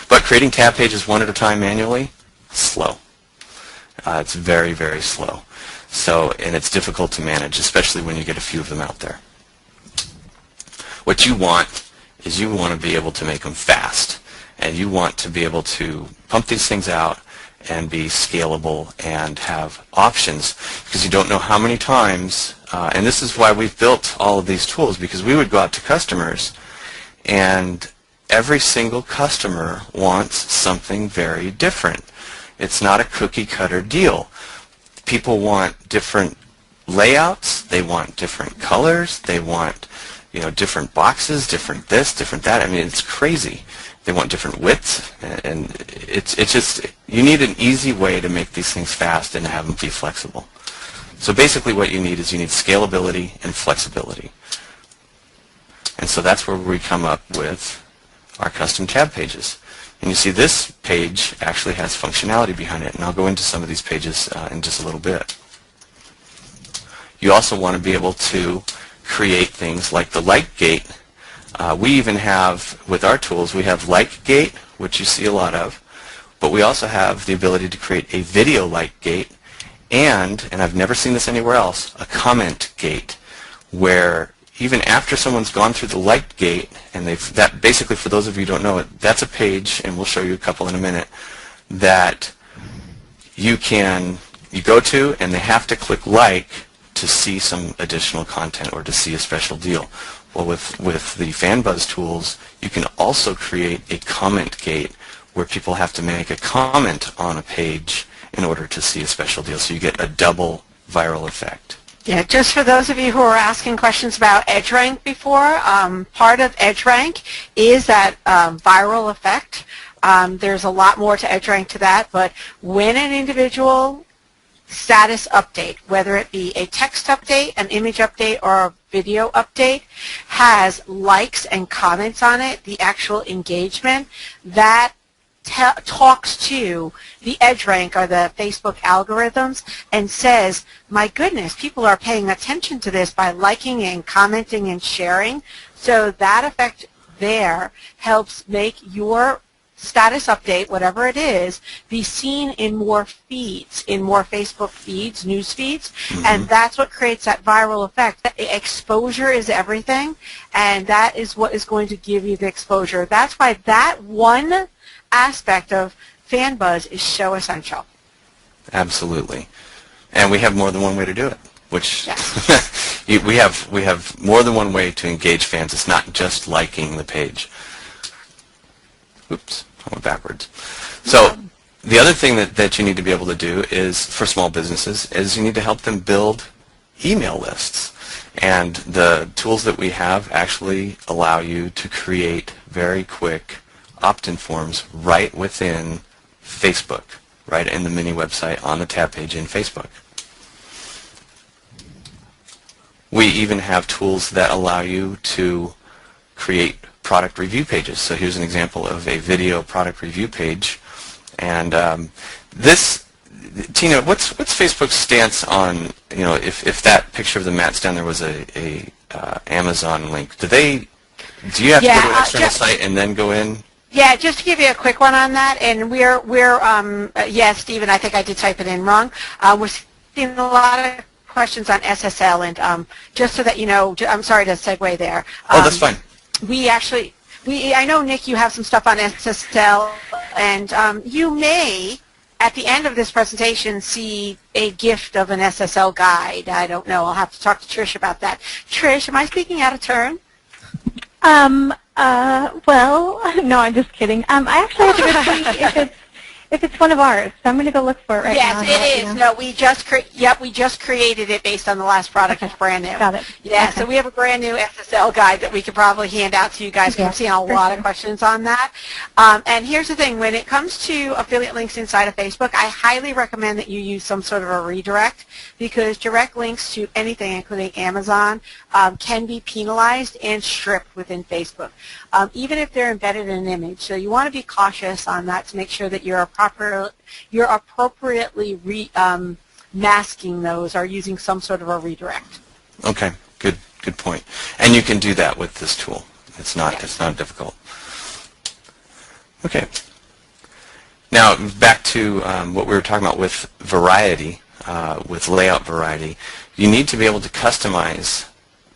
but creating tab pages one at a time manually, slow. It's very, very slow. So, and it's difficult to manage, especially when you get a few of them out there. What you want is you want to be able to make them fast, and you want to be able to pump these things out and be scalable and have options, because you don't know how many times, and this is why we've built all of these tools, because we would go out to customers and every single customer wants something very different. It's not a cookie cutter deal. People want different layouts, they want different colors, they want different boxes, different this, different that. I mean, it's crazy. They want different widths, and it's just, you need an easy way to make these things fast and have them be flexible. So basically what you need is you need scalability and flexibility. And so that's where we come up with our custom tab pages. And you see this page actually has functionality behind it, and I'll go into some of these pages in just a little bit. You also want to be able to create things like the like gate. We even have, with our tools, we have like gate, which you see a lot of, but we also have the ability to create a video like gate and I've never seen this anywhere else, a comment gate, where even after someone's gone through the like gate, and that basically, for those of you who don't know it, that's a page, and we'll show you a couple in a minute, that you go to, and they have to click like to see some additional content or to see a special deal. Well, with the FanBuzz tools, you can also create a comment gate where people have to make a comment on a page in order to see a special deal. So you get a double viral effect. Yeah, just for those of you who are asking questions about EdgeRank before, part of EdgeRank is that viral effect. There's a lot more to EdgeRank to that, but when an individual status update, whether it be a text update, an image update, or a video update, has likes and comments on it, the actual engagement, that talks to the EdgeRank or the Facebook algorithms and says, my goodness, people are paying attention to this by liking and commenting and sharing. So that effect there helps make your status update, whatever it is, be seen in more feeds, in more Facebook feeds, news feeds, and that's what creates that viral effect. Exposure is everything, and that is what is going to give you the exposure. That's why that one aspect of FanBuzz is so essential. Absolutely. And we have more than one way to do it, which yes. we have more than one way to engage fans. It's not just liking the page. Oops, I went backwards. So the other thing that you need to be able to do is, for small businesses, is you need to help them build email lists. And the tools that we have actually allow you to create very quick opt-in forms right within Facebook, right in the mini website on the tab page in Facebook. We even have tools that allow you to create product review pages. So here's an example of a video product review page. And this, Tina, what's Facebook's stance on, if that picture of the mats down there was a Amazon link? Do you have to go to an external site and then go in? Yeah, just to give you a quick one on that, and we're yes, Stephen, I think I did type it in wrong. We're seeing a lot of questions on SSL, and just so that you know, I'm sorry to segue there. Oh, that's fine. I know, Nick, you have some stuff on SSL, and you may, at the end of this presentation, see a gift of an SSL guide. I don't know. I'll have to talk to Trish about that. Trish, am I speaking out of turn? Well, no, I'm just kidding. I actually have to go see if it's one of ours, so I'm going to go look for it right now. Yes, it is. No, we just created it based on the last product. It's brand new. Got it. Yeah, so we have a brand new SSL guide that we could probably hand out to you guys. I'm seeing a lot of questions on that. And here's the thing. When it comes to affiliate links inside of Facebook, I highly recommend that you use some sort of a redirect, because direct links to anything, including Amazon, can be penalized and stripped within Facebook, even if they're embedded in an image. So you want to be cautious on that to make sure that you're appropriately masking those or using some sort of a redirect. Okay, good point. And you can do that with this tool. It's not difficult. Okay. Now back to what we were talking about with variety, with layout variety. You need to be able to customize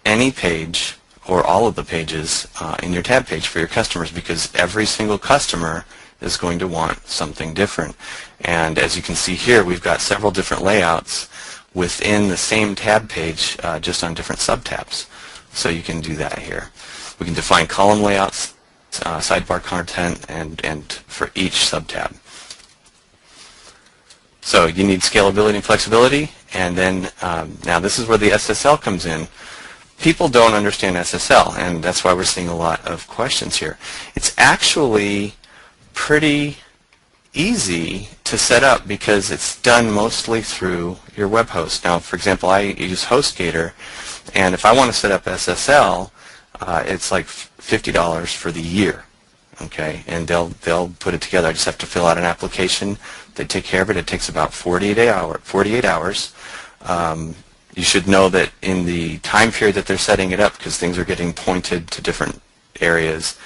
any page or all of the pages in your tab page for your customers, because every single customer is going to want something different. And as you can see here, we've got several different layouts within the same tab page, just on different subtabs. So you can do that here. We can define column layouts, sidebar content, and for each subtab. So you need scalability and flexibility, and then now this is where the SSL comes in. People don't understand SSL, and that's why we're seeing a lot of questions here. It's actually pretty easy to set up because it's done mostly through your web host. Now, for example, I use HostGator, and if I want to set up SSL, it's like $50 for the year. Okay, and they'll put it together. I just have to fill out an application. They take care of it. It takes about 48 hours. You should know that in the time period that they're setting it up, because things are getting pointed to different areas,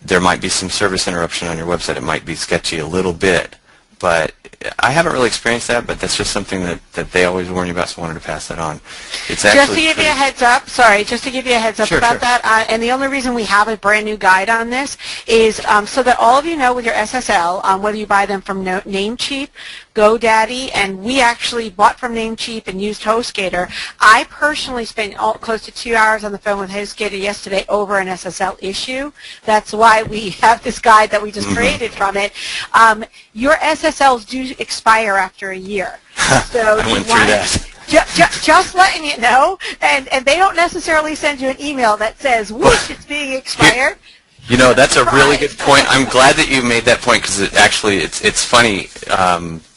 there might be some service interruption on your website. It might be sketchy a little bit, but I haven't really experienced that, but that's just something that they always warn you about, so I wanted to pass that on. It's actually just to give you a heads up, Sure, about sure. that, and the only reason we have a brand new guide on this is so that all of you know with your SSL, whether you buy them from Namecheap, GoDaddy, and we actually bought from Namecheap and used HostGator. I personally spent close to 2 hours on the phone with HostGator yesterday over an SSL issue. That's why we have this guide that we just created from it. Your SSLs do expire after a year. So I went through that. Just letting you know, and they don't necessarily send you an email that says, whoosh, it's being expired. You know, that's a really good point. I'm glad that you made that point, because it's funny.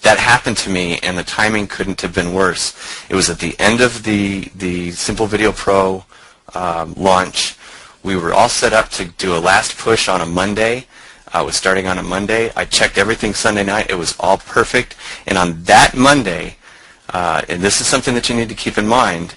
That happened to me, and the timing couldn't have been worse. It was at the end of the Simple Video Pro launch. We were all set up to do a last push on a Monday. I was starting on a Monday. I checked everything Sunday night. It was all perfect. And on that Monday, and this is something that you need to keep in mind,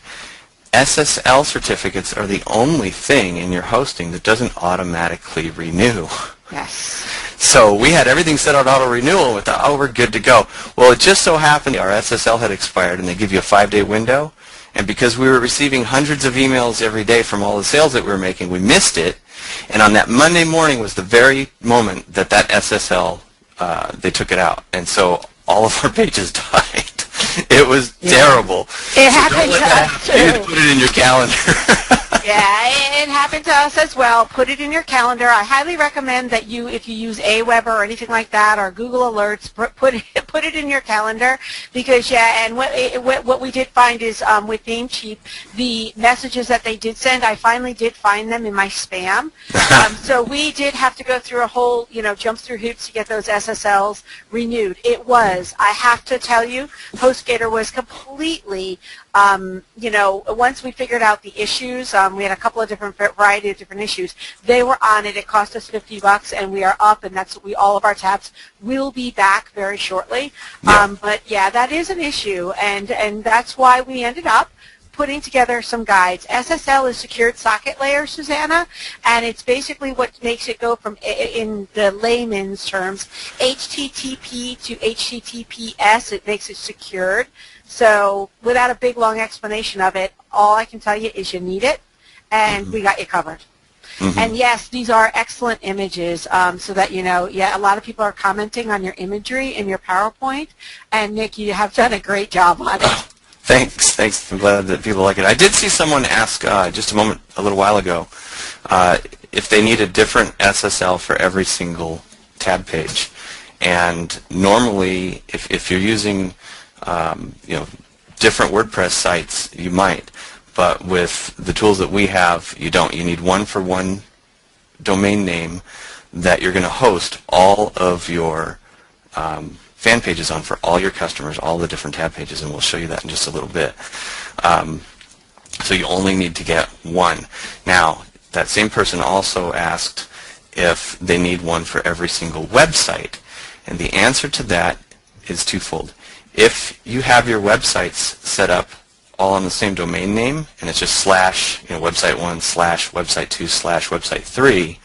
SSL certificates are the only thing in your hosting that doesn't automatically renew. Yes. So we had everything set on auto renewal, and we thought, oh, we're good to go. Well, it just so happened our SSL had expired, and they give you a 5-day window. And because we were receiving hundreds of emails every day from all the sales that we were making, we missed it. And on that Monday morning was the very moment that SSL, they took it out. And so all of our pages died. It was terrible. It happened to us, too. You need to put it in your calendar. Yeah, it happened to us as well. Put it in your calendar. I highly recommend that you, if you use Aweber or anything like that, or Google Alerts, put it in your calendar, because and what we did find is with Namecheap, the messages that they did send, I finally did find them in my spam. So we did have to go through a whole, jump through hoops to get those SSLs renewed. It was, I have to tell you, HostGator was completely, once we figured out the issues, we had a couple of variety of different issues. They were on it. It cost us $50, and we are up, and that's all of our tabs will be back very shortly. Yeah. But yeah, that is an issue, and that's why we ended up putting together some guides. SSL is secured socket layer, Susanna, and it's basically what makes it go from, in the layman's terms, HTTP to HTTPS. It makes it secured. So without a big, long explanation of it, all I can tell you is you need it, and we got you covered. And yes, these are excellent images, so that a lot of people are commenting on your imagery in your PowerPoint, and Nick, you have done a great job on it. Thanks. I'm glad that people like it. I did see someone ask just a little while ago, if they need a different SSL for every single tab page. And normally, if you're using different WordPress sites, you might. But with the tools that we have, you don't. You need one for one domain name that you're going to host all of your fan pages on for all your customers, all the different tab pages, and we'll show you that in just a little bit. So you only need to get one. Now, that same person also asked if they need one for every single website, and the answer to that is twofold. If you have your websites set up all on the same domain name, and it's just slash, website 1 slash website 2 slash website 3,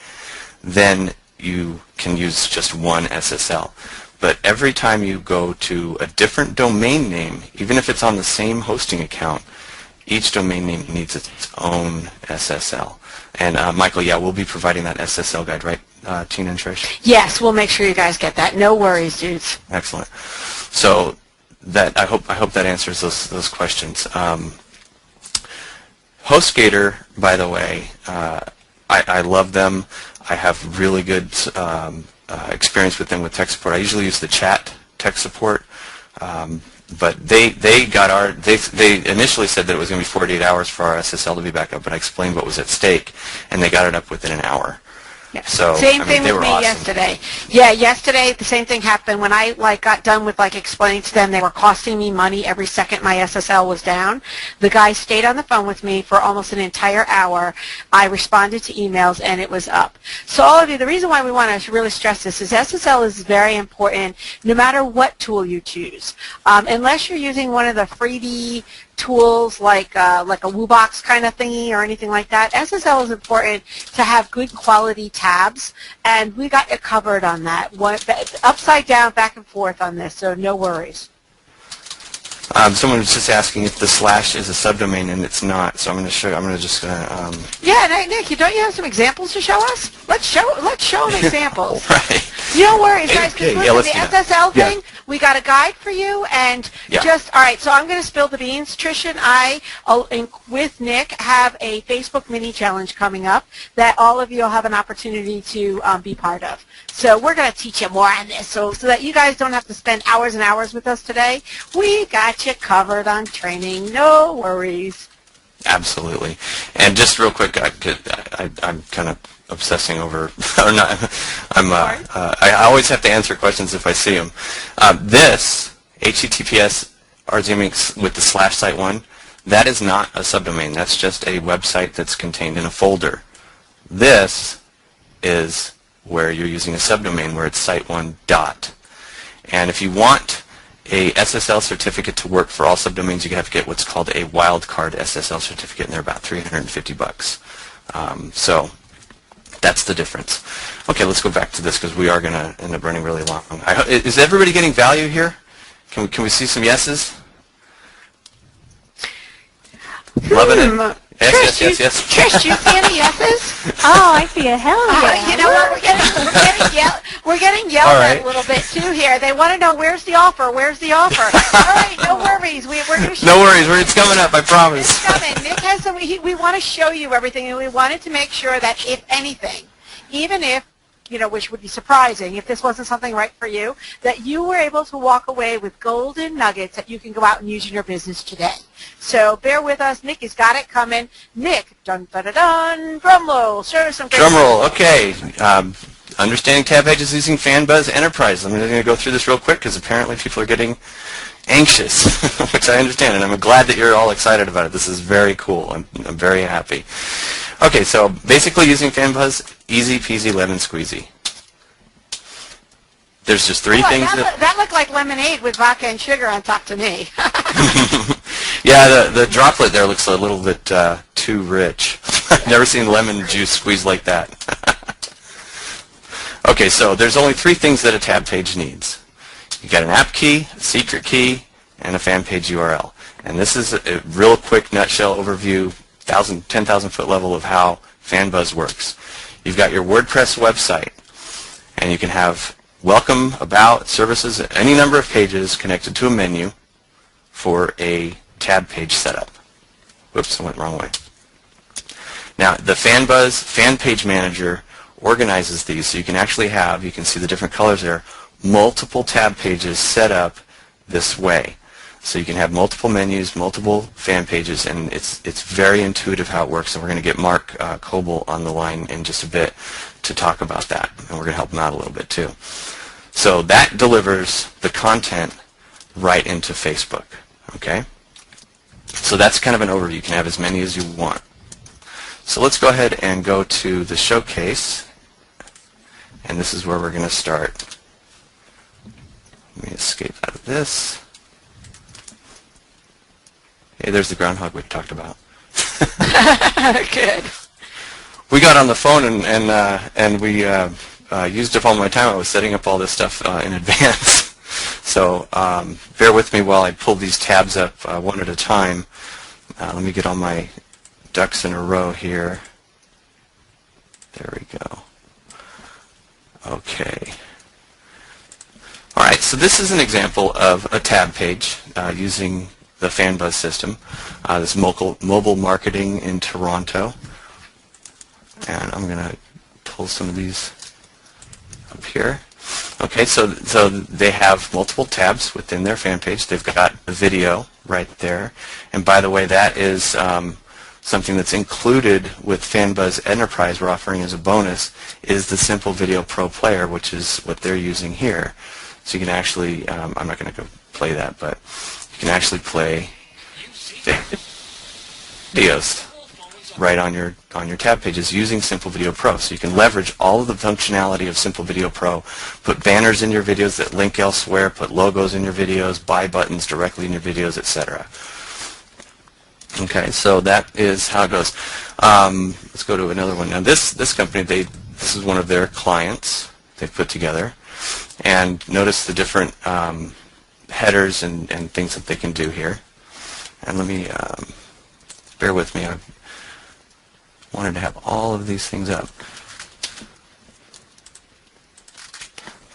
then you can use just one SSL. But every time you go to a different domain name, even if it's on the same hosting account, Each domain name needs its own SSL. And Michael, yeah, we'll be providing that SSL guide, right, Tina and Trish? Yes, we'll make sure you guys get that. No worries, dudes. Excellent. So that I hope that answers those questions. HostGator, by the way, I love them. I have really good experience with them with tech support. I usually use the chat tech support, but they initially said that it was going to be 48 hours for our SSL to be back up, but I explained what was at stake, and they got it up within an hour. Yeah. So same thing they with were me awesome. yesterday. Yeah, yesterday the same thing happened. When I got done with explaining to them they were costing me money every second my SSL was down. The guy stayed on the phone with me for almost an entire hour. I responded to emails and it was up. So all of you, the reason why we want to really stress this is SSL is very important no matter what tool you choose. Unless you're using one of the freebie tools like a WooBox kind of thingy or anything like that, SSL is important to have good quality tabs, and we got it covered on that. Upside down, back and forth on this, so no worries. Someone was just asking if the slash is a subdomain, and it's not. So I'm going to show. Yeah, Nick, don't you have some examples to show us? Let's show them examples. Right. No worries, guys. Because Okay, the SSL thing, we got a guide for you, and all right. So I'm going to spill the beans. Trish and I, with Nick, have a Facebook mini challenge coming up that all of you will have an opportunity to be part of. So we're going to teach you more on this, so that you guys don't have to spend hours and hours with us today. We got you covered on training. No worries. Absolutely. And just real quick, I'm kind of obsessing over, or not. I always have to answer questions if I see them. This HTTPS RZMX with the slash site one, that is not a subdomain. That's just a website that's contained in a folder. This is where you're using a subdomain where it's site1 dot. And if you want a SSL certificate to work for all subdomains, you have to get what's called a wildcard SSL certificate, and they're about $350. So that's the difference. Okay, let's go back to this because we are going to end up running really long. Is everybody getting value here? Can we see some yeses? Loving it? Yes. Trish, do you see any yeses? Oh, I see a hell yeah. You know what? We're getting yelled at a little bit too here. They want to know where's the offer. Where's the offer? All right, no worries. We're going to show No worries. It's coming up. I promise. It's coming. Nick has some. We want to show you everything, and we wanted to make sure that if anything, even if which would be surprising if this wasn't something right for you, that you were able to walk away with golden nuggets that you can go out and use in your business today. So bear with us. Nick has got it coming. Nick, dun-da-da-dun, drum roll. Show us some great drum roll. Okay. Understanding tab pages using FanBuzz Enterprise. I'm going to go through this real quick because apparently people are getting anxious, which I understand, and I'm glad that you're all excited about it. This is very cool. I'm very happy. Okay, so basically using FanBuzz, easy peasy lemon squeezy. There's just three things that looked like lemonade with vodka and sugar on top to me. Yeah, the droplet there looks a little bit too rich. I've never seen lemon juice squeezed like that. Okay, so there's only three things that a tab page needs. You got an app key, a secret key, and a fan page URL. And this is a real quick nutshell overview, 10,000 foot level of how FanBuzz works. You've got your WordPress website, and you can have welcome, about, services, any number of pages connected to a menu for a tab page setup. Whoops, I went the wrong way. Now, the FanBuzz Fan Page Manager organizes these so you can actually have, you can see the different colors there, multiple tab pages set up this way. So you can have multiple menus, multiple fan pages, and it's very intuitive how it works. And we're going to get Mark Coble on the line in just a bit to talk about that, and we're going to help him out a little bit too. So that delivers the content right into Facebook. Okay? So that's kind of an overview. You can have as many as you want. So let's go ahead and go to the showcase, and this is where we're going to start. Let me escape out of this. Hey, there's the groundhog we talked about. Good. We got on the phone and we used up all my time. I was setting up all this stuff in advance. So bear with me while I pull these tabs up one at a time. Let me get all my ducks in a row here. There we go. Okay. All right, so this is an example of a tab page using the FanBuzz system. This mobile marketing in Toronto. And I'm going to pull some of these up here. Okay, so they have multiple tabs within their fan page. They've got the video right there. And by the way, that is something that's included with FanBuzz Enterprise we're offering as a bonus is the Simple Video Pro Player, which is what they're using here. So you can actually, I'm not going to go play that, but you can actually play videos right on your tab pages using Simple Video Pro. So you can leverage all of the functionality of Simple Video Pro, put banners in your videos that link elsewhere, put logos in your videos, buy buttons directly in your videos, etc. Okay, so that is how it goes. Let's go to another one. Now this company, this is one of their clients they've put together. And notice the different headers and things that they can do here. And let me, bear with me, I wanted to have all of these things up.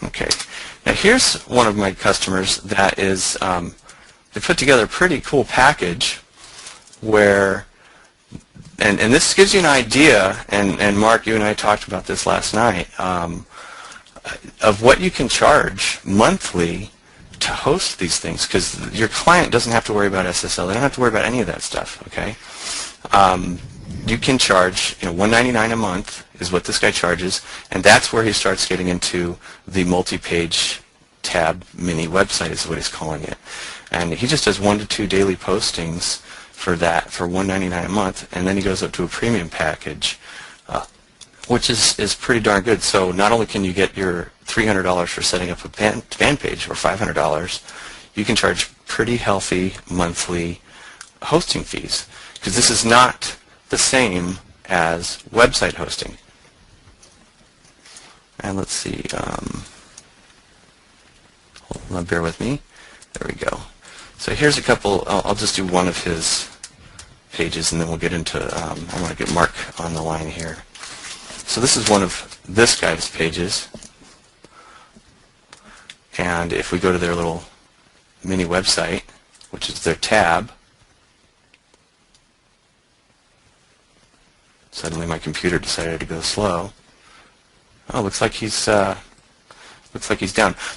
Okay, now here's one of my customers that is, they put together a pretty cool package where, and this gives you an idea, and Mark, you and I talked about this last night, of what you can charge monthly to host these things, because your client doesn't have to worry about SSL. They don't have to worry about any of that stuff. Okay, you can charge, $199 a month is what this guy charges, and that's where he starts getting into the multi-page tab mini website is what he's calling it, and he just does 1 to 2 daily postings for that for $199 a month, and then he goes up to a premium package. Which is pretty darn good. So not only can you get your $300 for setting up a fan page, or $500, you can charge pretty healthy monthly hosting fees, because this is not the same as website hosting. And let's see, hold on, bear with me. There we go. So here's a couple, I'll just do one of his pages, and then we'll get into, I want to get Mark on the line here. So this is one of this guy's pages, and if we go to their little mini website, which is their tab, suddenly my computer decided to go slow. Oh, looks like he's down.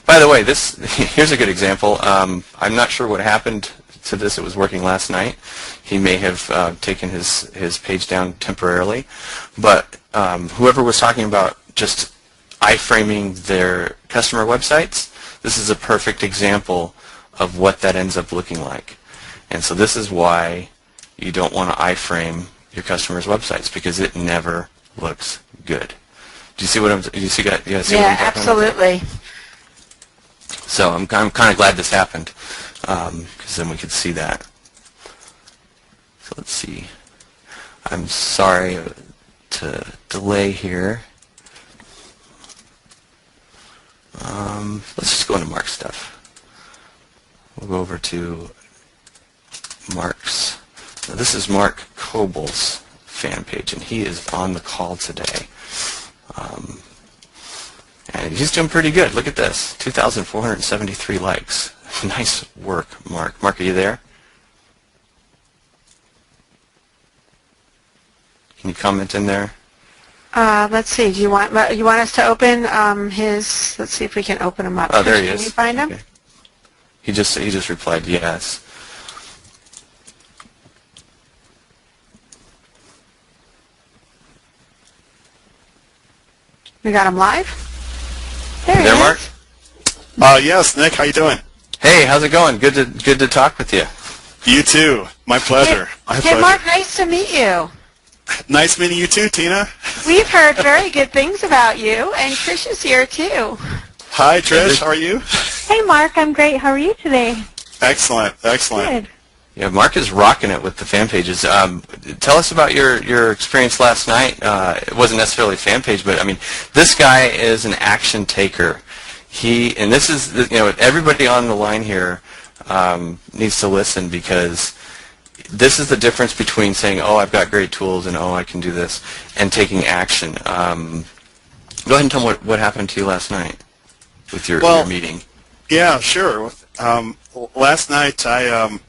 By the way, here's a good example. I'm not sure what happened to this. It was working last night. He may have taken his page down temporarily, but whoever was talking about just iframing their customer websites, this is a perfect example of what that ends up looking like. And so this is why you don't want to iframe your customers' websites, because it never looks good. Do you see what I'm? Do you see what I'm talking about? Yeah, absolutely. So I'm kind of glad this happened, because then we could see that. So let's see. I'm sorry to delay here. Let's just go into Mark's stuff. We'll go over to Mark's. Now, this is Mark Cobal's fan page, and he is on the call today. And he's doing pretty good. Look at this, 2,473 likes. Nice work, Mark. Mark, are you there? Can you comment in there? Let's see. Do you want us to open his? Let's see if we can open him up. Oh, there he is. Can you find him? Okay. He just replied yes. We got him live. There he There, is. Mark? Yes, Nick, how you doing? Hey, how's it going? Good to talk with you. You too. My pleasure. My pleasure. Mark, nice to meet you. Nice meeting you too, Tina. We've heard very good things about you, and Trish is here too. Hi, Trish. How are you? Hey, Mark. I'm great. How are you today? Excellent. Excellent. Good. Yeah, Mark is rocking it with the fan pages. Tell us about your experience last night. It wasn't necessarily a fan page, but I mean, this guy is an action taker. And this is, everybody on the line here needs to listen, because this is the difference between saying, oh, I've got great tools and oh, I can do this, and taking action. Go ahead and tell me what happened to you last night with your meeting. Yeah, sure. Last night I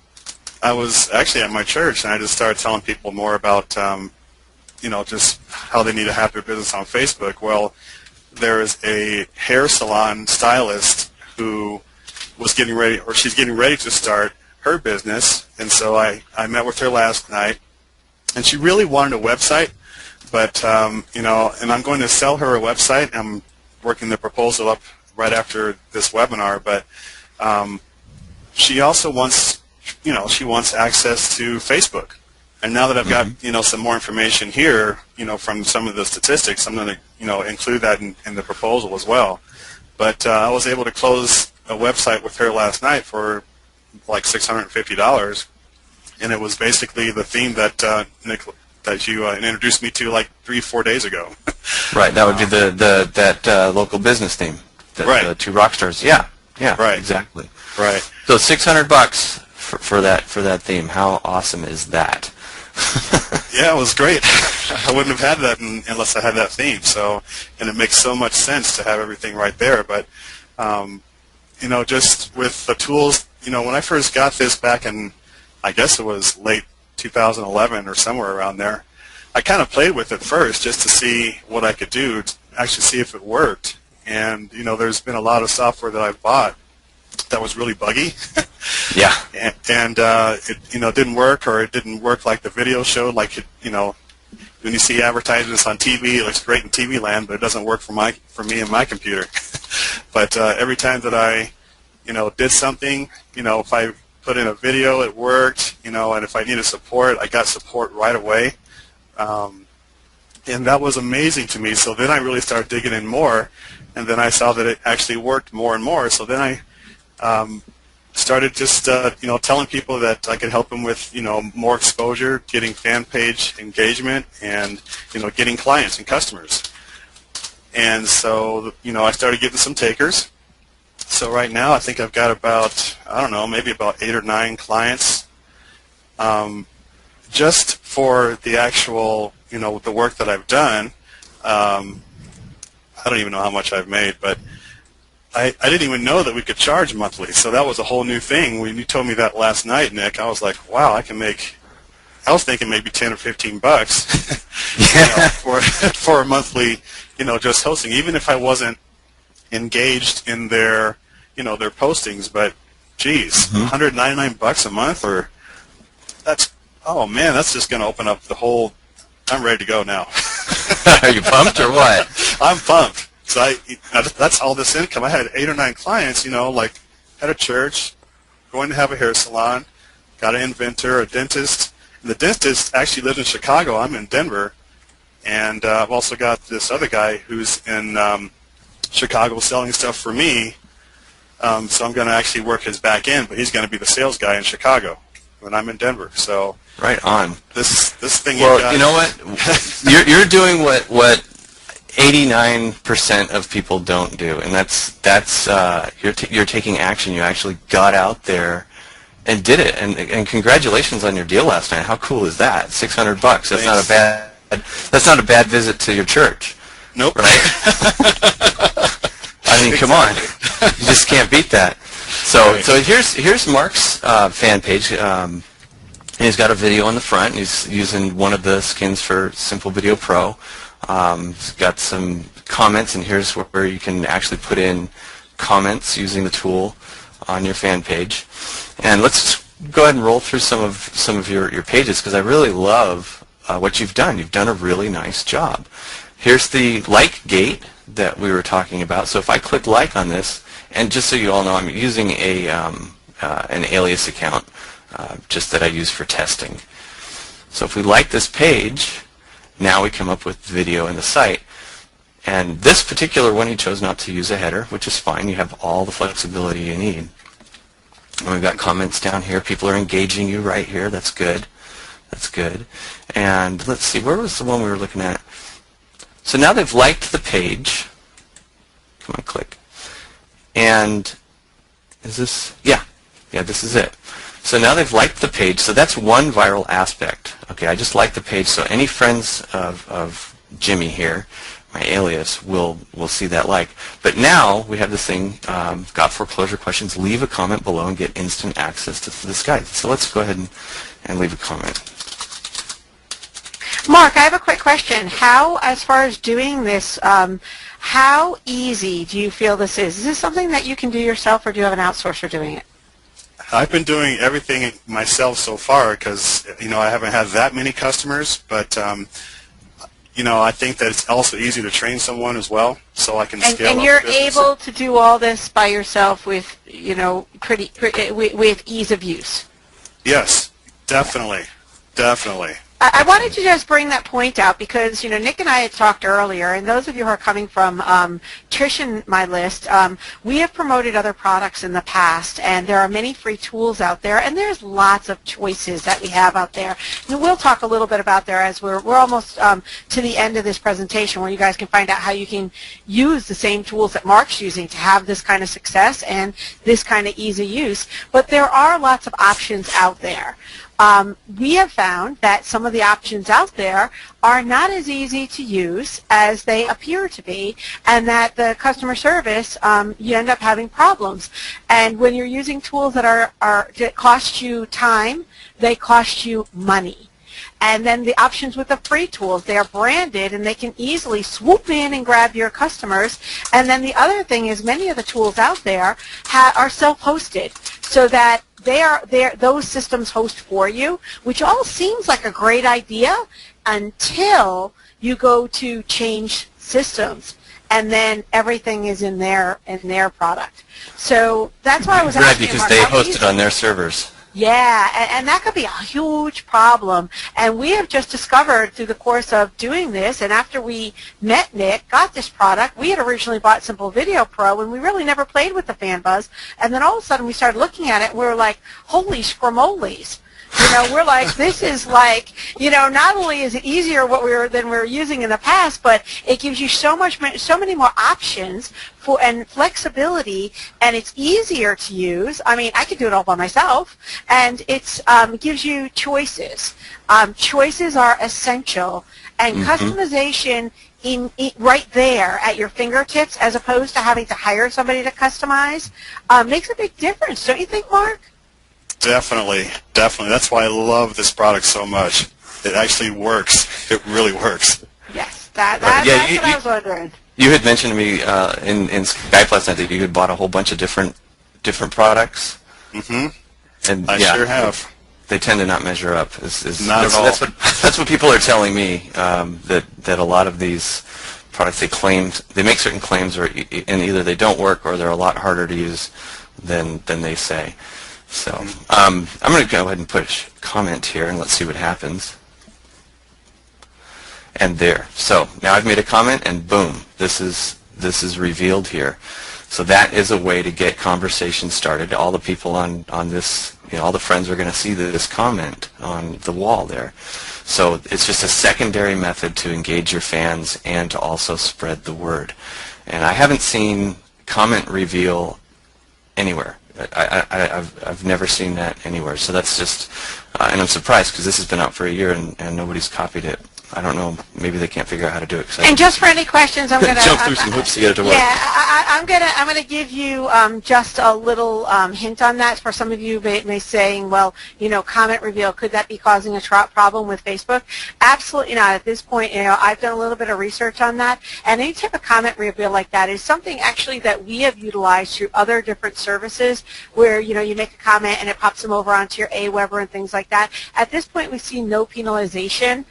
was actually at my church, and I just started telling people more about just how they need to have their business on Facebook. Well, there is a hair salon stylist who was getting ready, or she's getting ready to start her business, and so I met with her last night, and she really wanted a website, but and I'm going to sell her a website. I'm working the proposal up right after this webinar, but she also wants, she wants access to Facebook. And now that I've got, some more information here, from some of the statistics, I'm going to, include that in the proposal as well. But I was able to close a website with her last night for like $650, and it was basically the theme that Nick, that you introduced me to like 3-4 days ago. Right, that would be that local business theme. Right. The two rock stars. Yeah. Right. Exactly. Right. So $600 for that theme. How awesome is that? Yeah, it was great. I wouldn't have had that unless I had that theme. So, and it makes so much sense to have everything right there. But, just with the tools, when I first got this back in, I guess it was late 2011 or somewhere around there, I kind of played with it first just to see what I could do, to actually see if it worked. And, there's been a lot of software that I've bought that was really buggy. Yeah. And it didn't work, or it didn't work like the video showed. Like, when you see advertisements on TV, it looks great in TV land, but it doesn't work for me and my computer. But every time that I, did something, if I put in a video, it worked, and if I needed support, I got support right away. And that was amazing to me. So then I really started digging in more, and then I saw that it actually worked more and more. So then I started just, telling people that I could help them with, more exposure, getting fan page engagement, and, getting clients and customers. And so, I started getting some takers. So right now I think I've got about, maybe about 8 or 9 clients, just for the actual, the work that I've done. I don't even know how much I've made, but I didn't even know that we could charge monthly. So that was a whole new thing. When you told me that last night, Nick, I was like, wow, I was thinking maybe 10 or 15 bucks for a monthly, just hosting, even if I wasn't engaged in their, their postings. But geez, $199 a month, or that's just going to open up the whole. I'm ready to go now. Are you pumped or what? I'm pumped. So that's all this income. I had 8 or 9 clients, like at a church, going to have a hair salon, got an inventor, a dentist. And the dentist actually lives in Chicago. I'm in Denver. And I've also got this other guy who's in Chicago selling stuff for me. So I'm going to actually work his back end, but he's going to be the sales guy in Chicago when I'm in Denver. So right on. This thing. Well, you know what? You're doing what 89% of people don't do, and that's you're taking action. You actually got out there and did it, and congratulations on your deal last night. How cool is that? $600. That's Thanks. That's not a bad visit to your church. Nope. Right? I mean, come on. You just can't beat that. So here's Mark's fan page. He's got a video on the front. He's using one of the skins for Simple Video Pro. He's got some comments, and here's where you can actually put in comments using the tool on your fan page. And let's go ahead and roll through some of your pages, because I really love what you've done. You've done a really nice job. Here's the like gate that we were talking about. So if I click like on this, and just so you all know, I'm using an alias account, just that I use for testing. So if we like this page, now we come up with video in the site. And this particular one, he chose not to use a header, which is fine. You have all the flexibility you need. And we've got comments down here. People are engaging you right here. That's good. That's good. And let's see, where was the one we were looking at? So now they've liked the page. Come on, click. And is this? Yeah, this is it. So now they've liked the page, so that's one viral aspect. Okay, I just like the page, so any friends of Jimmy here, my alias, will see that like. But now we have this thing, got foreclosure questions, leave a comment below and get instant access to this guide. So let's go ahead and leave a comment. Mark, I have a quick question. How, as far as doing this, how easy do you feel this is? Is this something that you can do yourself, or do you have an outsourcer doing it? I've been doing everything myself so far because, I haven't had that many customers, but, I think that it's also easy to train someone as well, so I can scale up. And you're able to do all this by yourself with, with ease of use? Yes, definitely. I wanted to just bring that point out because, Nick and I had talked earlier, and those of you who are coming from Trish and my list, we have promoted other products in the past, and there are many free tools out there, and there's lots of choices that we have out there. And we'll talk a little bit about there as we're almost to the end of this presentation, where you guys can find out how you can use the same tools that Mark's using to have this kind of success and this kind of ease of use. But there are lots of options out there. We have found that some of the options out there are not as easy to use as they appear to be, and that the customer service, you end up having problems. And when you're using tools that that cost you time, they cost you money. And then the options with the free tools, they are branded and they can easily swoop in and grab your customers. And then the other thing is many of the tools out there are self-hosted, so that those systems host for you, which all seems like a great idea until you go to change systems, and then everything is in their product. So that's why I was asking. Right, because they host it on their servers. Yeah, and that could be a huge problem. And we have just discovered through the course of doing this, and after we met Nick, got this product, we had originally bought Simple Video Pro, and we really never played with the fan buzz. And then all of a sudden we started looking at it, and we were like, holy scramolies. We're like, this is like, not only is it easier than we were using in the past, but it gives you so many more options and flexibility, and it's easier to use. I mean, I could do it all by myself, and it gives you choices. Choices are essential, and customization right there at your fingertips, as opposed to having to hire somebody to customize, makes a big difference. Don't you think, Mark? Definitely. That's why I love this product so much. It actually works. It really works. Yes, that's what I was wondering. You had mentioned to me in Skype last night that you had bought a whole bunch of different products. Mm-hmm. And I sure have. They tend to not measure up. Not at all. That's what people are telling me. That a lot of these products they make certain claims, and either they don't work or they're a lot harder to use than they say. So I'm going to go ahead and push comment here, and let's see what happens. And there. So now I've made a comment, and boom, this is revealed here. So that is a way to get conversation started. All the people on this, all the friends are going to see this comment on the wall there. So it's just a secondary method to engage your fans and to also spread the word. And I haven't seen comment reveal anywhere. I've never seen that anywhere. So that's just, and I'm surprised because this has been out for a year and nobody's copied it. I don't know. Maybe they can't figure out how to do it. And just for any questions, I'm going to jump through some hoops to get it to work. Yeah, I'm going to give you just a little hint on that. For some of you may saying, well, comment reveal, could that be causing a problem with Facebook? Absolutely not. At this point, I've done a little bit of research on that, and any type of comment reveal like that is something actually that we have utilized through other different services, where you make a comment and it pops them over onto your Aweber and things like that. At this point, we see no penalization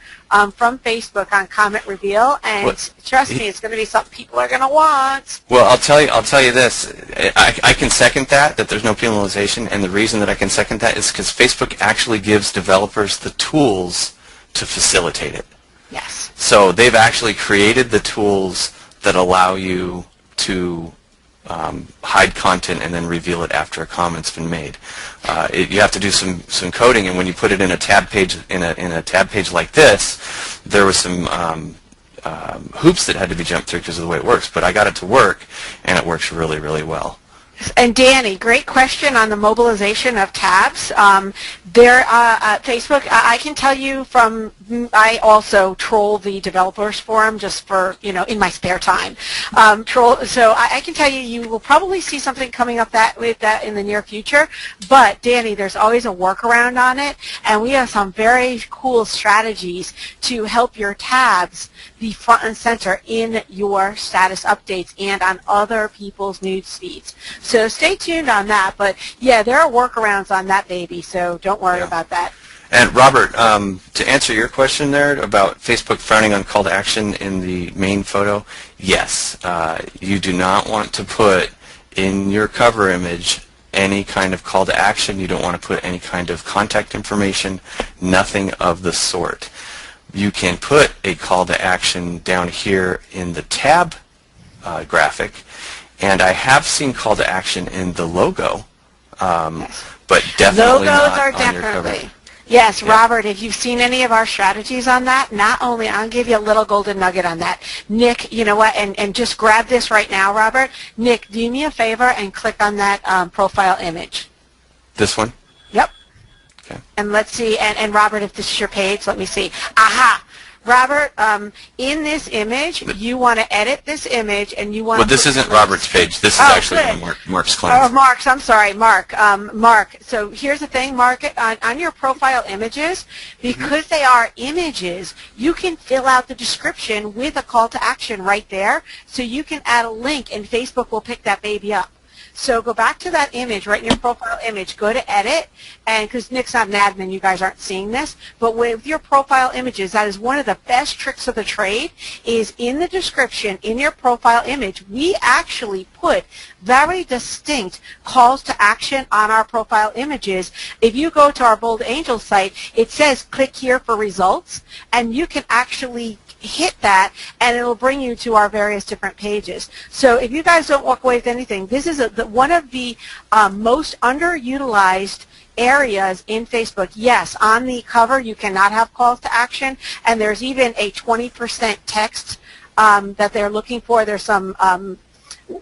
from Facebook on comment reveal, and trust me, it's going to be something people are going to want. Well, I'll tell you this. I can second that there's no penalization, and the reason that I can second that is because Facebook actually gives developers the tools to facilitate it. Yes. So they've actually created the tools that allow you to hide content and then reveal it after a comment's been made. You have to do some coding, and when you put it in a tab page in a tab page like this, there was some hoops that had to be jumped through because of the way it works. But I got it to work, and it works really, really well. And Danny, great question on the mobilization of tabs. Facebook, I can tell you from, I also troll the developers forum just for, in my spare time. So I can tell you, you will probably see something coming up with that in the near future. But Danny, there's always a workaround on it, and we have some very cool strategies to help your tabs be front and center in your status updates and on other people's news feeds. So stay tuned on that. But yeah, there are workarounds on that baby, so don't worry about that. And Robert, to answer your question there about Facebook frowning on call to action in the main photo, yes, you do not want to put in your cover image any kind of call to action. You don't want to put any kind of contact information, nothing of the sort. You can put a call to action down here in the tab graphic, and I have seen call to action in the logo, but definitely not on your cover. Yes, Robert, if you've seen any of our strategies on that, not only, I'll give you a little golden nugget on that. Nick, you know what, and just grab this right now, Robert. Nick, do me a favor and click on that profile image. This one? Yep. Okay. And let's see, and Robert, if this is your page, let me see. Aha! Robert, in this image, you want to edit this image, and you want to... Well, this isn't Robert's page. This is actually Mark's client. Oh, Mark's. I'm sorry, Mark. Mark, so here's the thing, Mark. On your profile images, because they are images, you can fill out the description with a call to action right there, so you can add a link, and Facebook will pick that baby up. So go back to that image, right in your profile image, go to edit, and because Nick's not an admin, you guys aren't seeing this, but with your profile images, that is one of the best tricks of the trade, is in the description, in your profile image, we actually put very distinct calls to action on our profile images. If you go to our Bold Angel site, it says click here for results, and you can actually hit that and it will bring you to our various different pages. So if you guys don't walk away with anything, this is one of the most underutilized areas in Facebook. Yes, on the cover you cannot have calls to action, and there's even a 20% text that they're looking for. There's some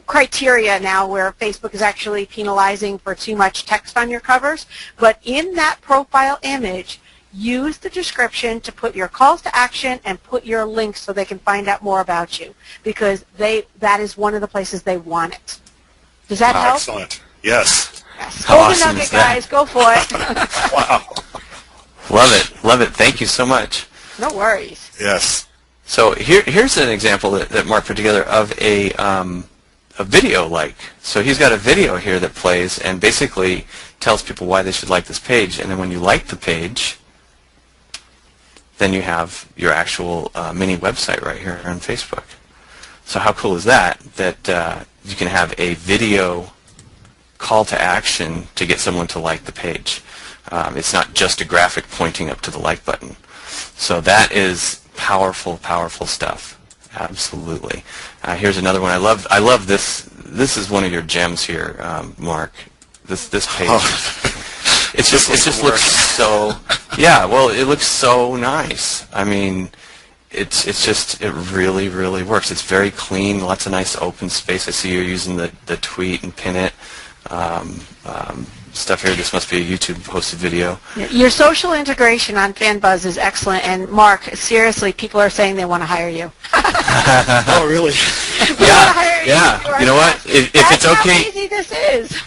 criteria now where Facebook is actually penalizing for too much text on your covers, but in that profile image, use the description to put your calls to action and put your links so they can find out more about you, because that is one of the places they want it. Does that help? Excellent. Yes. How awesome nugget, is that? guys. Go for it. Wow. Love it. Love it. Thank you so much. No worries. Yes. So here's an example that Mark put together of a video So he's got a video here that plays and basically tells people why they should like this page. And then when you like the page, then you have your actual mini website right here on Facebook. So how cool is that? That you can have a video call to action to get someone to like the page. It's not just a graphic pointing up to the like button. So that is powerful, powerful stuff. Absolutely. Here's another one. I love this. This is one of your gems here, Mark. This page. Oh. It just looks so, yeah, well, it looks so nice. I mean, it really, really works. It's very clean, lots of nice open space. I see you're using the tweet and pin it stuff here. This must be a YouTube posted video. Your social integration on FanBuzz is excellent, and Mark, seriously, people are saying they want to hire you. Oh, really? Yeah. You know what? If it's okay. How easy this is.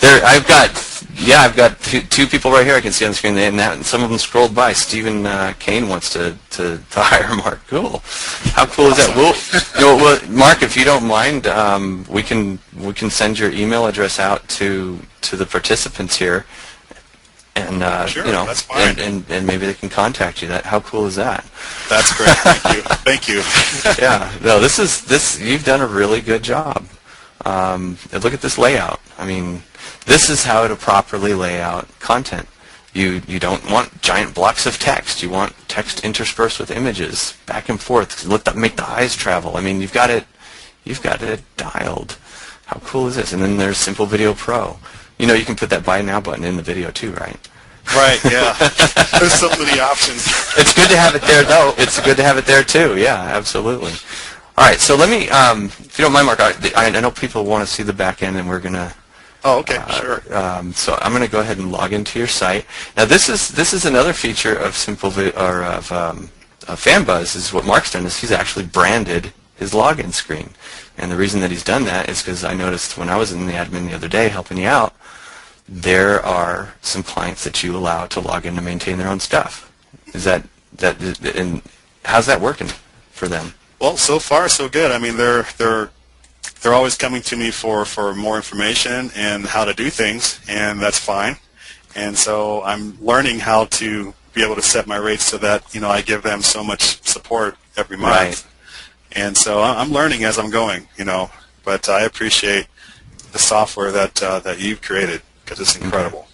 I've got two people right here I can see on the screen, and some of them scrolled by. Stephen Kane wants to hire Mark. Cool. How cool is that? Well, Mark, if you don't mind, we can send your email address out to the participants here, and sure, that's fine. and maybe they can contact you. How cool is that? That's great. Thank you. Yeah. No, you've done a really good job. Look at this layout. I mean, this is how to properly lay out content. You don't want giant blocks of text. You want text interspersed with images, back and forth. Make the eyes travel. I mean, you've got it dialed. How cool is this? And then there's Simple Video Pro. You can put that Buy Now button in the video too, right? Right. Yeah. There's so many options. It's good to have it there, though. It's good to have it there too. Yeah, absolutely. All right, so let me, if you don't mind, Mark, I know people want to see the back end, and we're going to. Oh, okay, sure. So I'm going to go ahead and log into your site. Now, this is another feature of FanBuzz. Is what Mark's done is he's actually branded his login screen, and the reason that he's done that is because I noticed when I was in the admin the other day helping you out, there are some clients that you allow to log in to maintain their own stuff. Is that and how's that working for them? Well, so far so good. I mean, they're always coming to me for more information and how to do things, and that's fine. And so I'm learning how to be able to set my rates so that I give them so much support every month. Right. And so I'm learning as I'm going. But I appreciate the software that you've created because it's incredible.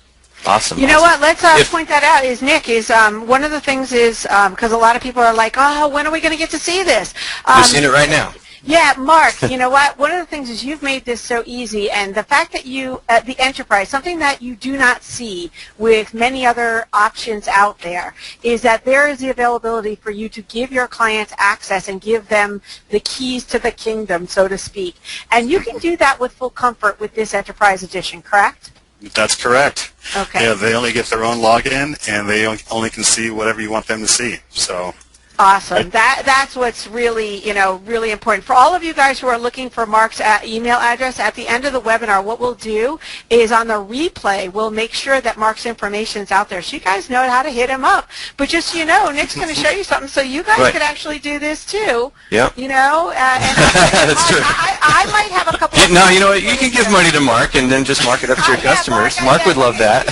Awesome. You know what? Let's point that out. Nick is one of the things is because a lot of people are like, oh, when are we going to get to see this? You're seeing it right now. Yeah, Mark, you know what? One of the things is you've made this so easy, and the fact that you, the enterprise, something that you do not see with many other options out there, is that there is the availability for you to give your clients access and give them the keys to the kingdom, so to speak. And you can do that with full comfort with this enterprise edition, correct? That's correct. Okay. Yeah, they only get their own login, and they only can see whatever you want them to see. So. Awesome. That's what's really, really important. For all of you guys who are looking for Mark's email address, at the end of the webinar, what we'll do is on the replay, we'll make sure that Mark's information is out there so you guys know how to hit him up. But just so you know, Nick's going to show you something so you guys could actually do this too. Yep. And that's true. I might have a couple of... No, you know what? You can give money to Mark and then just mark it up to your customers. Mark would love that.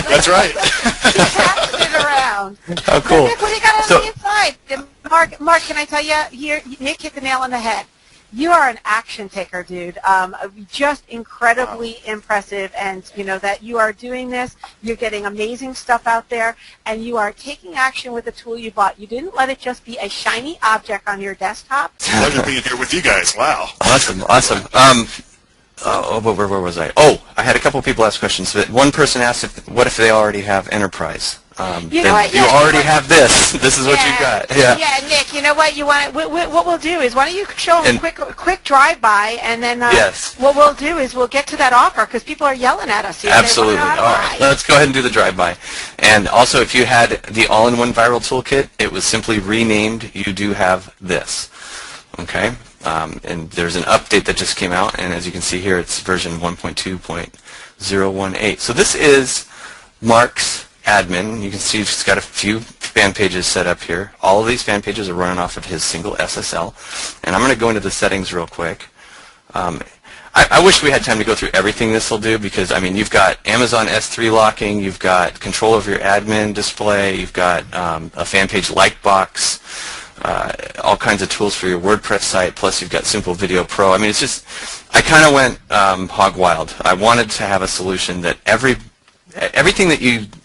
That's right. He's passing it around. Oh, cool. Nick, what do you got on the inside? Mark, can I tell you, here, Nick hit the nail on the head. You are an action taker, dude. Just incredibly impressive, and that you are doing this. You're getting amazing stuff out there, and you are taking action with the tool you bought. You didn't let it just be a shiny object on your desktop. Pleasure being here with you guys. Wow. Awesome. Where was I? Oh, I had a couple people ask questions. One person asked, what if they already have enterprise? You already have this. This is what you got. Yeah. Yeah, Nick. You know what? What we'll do is, why don't you show them a quick drive-by, and then what we'll do is we'll get to that offer because people are yelling at us here. Absolutely. All right. Let's go ahead and do the drive-by. And also, if you had the all-in-one viral toolkit, it was simply renamed. You do have this. Okay. And there's an update that just came out, and as you can see here, it's version 1.2.018. So this is Mark's admin. You can see he's got a few fan pages set up here. All of these fan pages are running off of his single SSL. And I'm going to go into the settings real quick. I wish we had time to go through everything this will do because, you've got Amazon S3 locking, you've got control over your admin display, you've got a fan page like box, all kinds of tools for your WordPress site, plus you've got Simple Video Pro. It's just, I kind of went hog wild. I wanted to have a solution that everything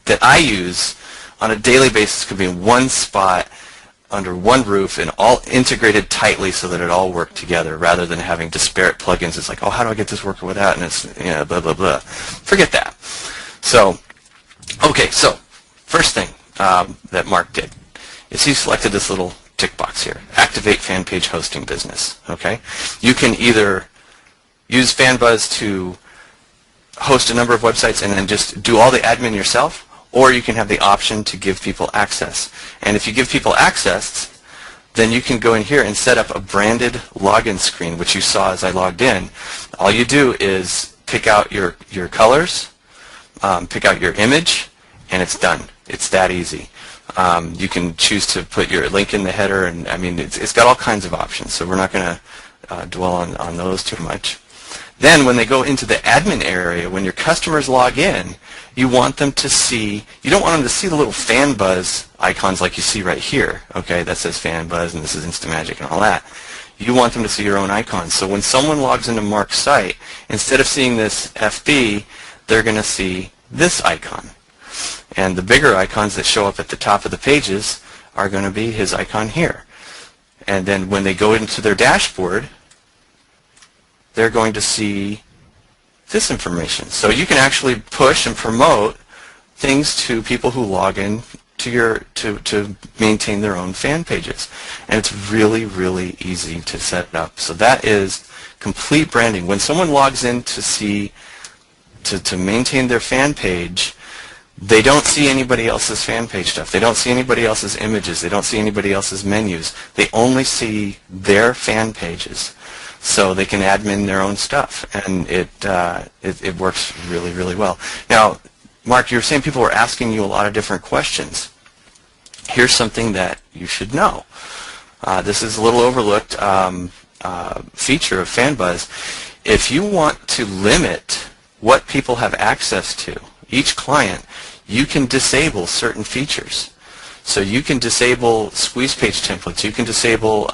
that I use on a daily basis could be in one spot under one roof and all integrated tightly so that it all worked together rather than having disparate plugins. It's like, oh, how do I get this working with that? And it's, blah, blah, blah. Forget that. So, okay, so first thing that Mark did is he selected this little tick box here, activate fan page hosting business. Okay, you can either use FanBuzz to host a number of websites and then just do all the admin yourself, or you can have the option to give people access. And if you give people access, then you can go in here and set up a branded login screen, which you saw as I logged in. All you do is pick out your colors, pick out your image, and it's done. It's that easy. You can choose to put your link in the header, and it's got all kinds of options, so we're not going to dwell on those too much. Then when they go into the admin area, when your customers log in, you want them to see, you don't want them to see the little FanBuzz icons like you see right here, okay, that says FanBuzz and this is InstaMagic and all that. You want them to see your own icons. So when someone logs into Mark's site, instead of seeing this FB, they're going to see this icon. And the bigger icons that show up at the top of the pages are going to be his icon here. And then when they go into their dashboard, they're going to see this information. So you can actually push and promote things to people who log in to maintain their own fan pages, and it's really, really easy to set up. So that is complete branding. When someone logs in to maintain their fan page, they don't see anybody else's fan page stuff. They don't see anybody else's images. They don't see anybody else's menus. They only see their fan pages. So they can admin their own stuff, and it works really, really well. Now, Mark, you were saying people were asking you a lot of different questions. Here's something that you should know. This is a little overlooked feature of FanBuzz. If you want to limit what people have access to, each client, you can disable certain features. So you can disable squeeze page templates. You can disable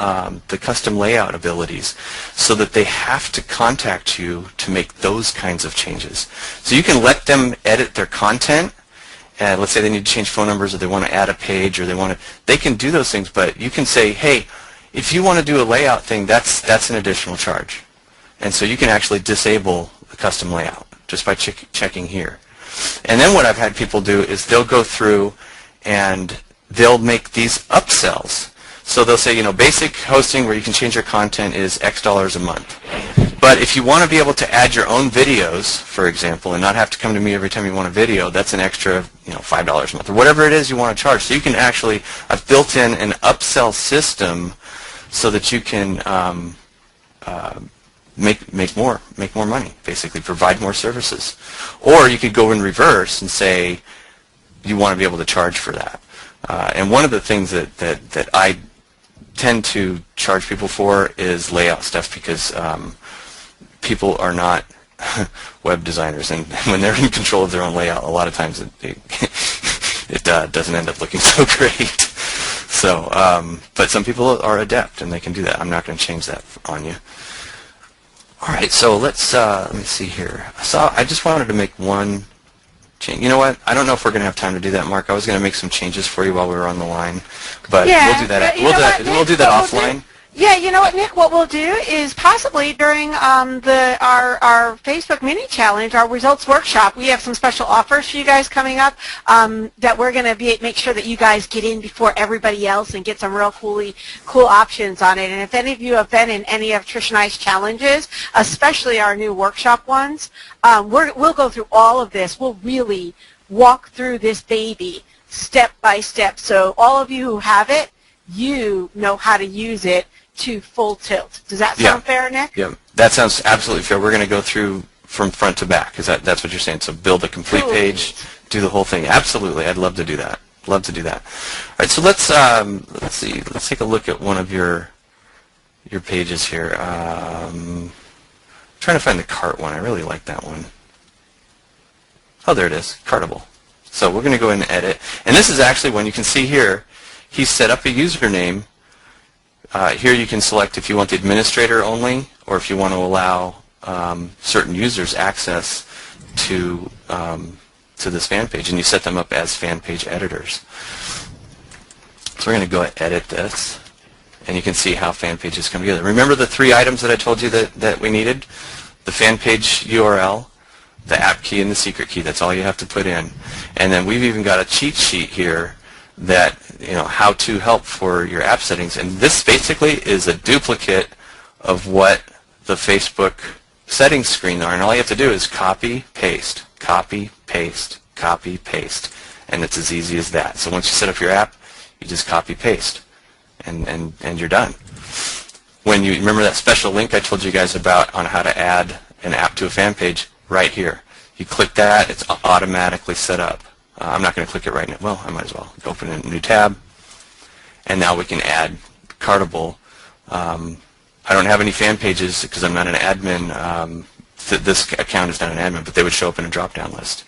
the custom layout abilities so that they have to contact you to make those kinds of changes. So you can let them edit their content. And let's say they need to change phone numbers, or they want to add a page, or they can do those things. But you can say, hey, if you want to do a layout thing, that's an additional charge. And so you can actually disable the custom layout just by checking here. And then what I've had people do is they'll go through and they'll make these upsells. So they'll say, basic hosting where you can change your content is X dollars a month. But if you want to be able to add your own videos, for example, and not have to come to me every time you want a video, that's an extra, $5 a month, or whatever it is you want to charge. So you can actually, I've built in an upsell system so that you can make more money, basically, provide more services. Or you could go in reverse and say you want to be able to charge for that. And one of the things that I tend to charge people for is layout stuff, because people are not web designers, and when they're in control of their own layout, a lot of times it doesn't end up looking so great. So, but some people are adept and they can do that. I'm not going to change that on you. All right, so let me see here. I just wanted to make one change. You know what? I don't know if we're going to have time to do that, Mark. I was going to make some changes for you while we were on the line, but we'll do that. We'll do that offline. Yeah, you know what, Nick? What we'll do is possibly during our Facebook mini challenge, our results workshop, we have some special offers for you guys coming up that we're going to make sure that you guys get in before everybody else and get some real cool options on it. And if any of you have been in any of Trish and I's challenges, especially our new workshop ones, we'll go through all of this. We'll really walk through this baby step by step. So all of you who have it, you know how to use it to full tilt. Does that sound fair, Nick? Yeah, that sounds absolutely fair. We're going to go through from front to back, because that's what you're saying. So build a complete page, do the whole thing. Absolutely, I'd love to do that. Love to do that. All right, so let's see. Let's take a look at one of your pages here. I'm trying to find the cart one. I really like that one. Oh, there it is, Cartable. So we're going to go in and edit, and this is actually one you can see here. He's set up a username. Here you can select if you want the administrator only, or if you want to allow certain users access to this fan page, and you set them up as fan page editors. So we're going to go and edit this, and you can see how fan pages come together. Remember the 3 items that I told you that we needed? The fan page URL, the app key, and the secret key. That's all you have to put in. And then we've even got a cheat sheet here that, how to help for your app settings. And this basically is a duplicate of what the Facebook settings screen are. And all you have to do is copy, paste, copy, paste, copy, paste. And it's as easy as that. So once you set up your app, you just copy, paste, and you're done. When you remember that special link I told you guys about on how to add an app to a fan page, right here. You click that, it's automatically set up. I'm not going to click it right now. Well, I might as well. Open a new tab, and now we can add Cartable. I don't have any fan pages because I'm not an admin. This account is not an admin, but they would show up in a drop-down list.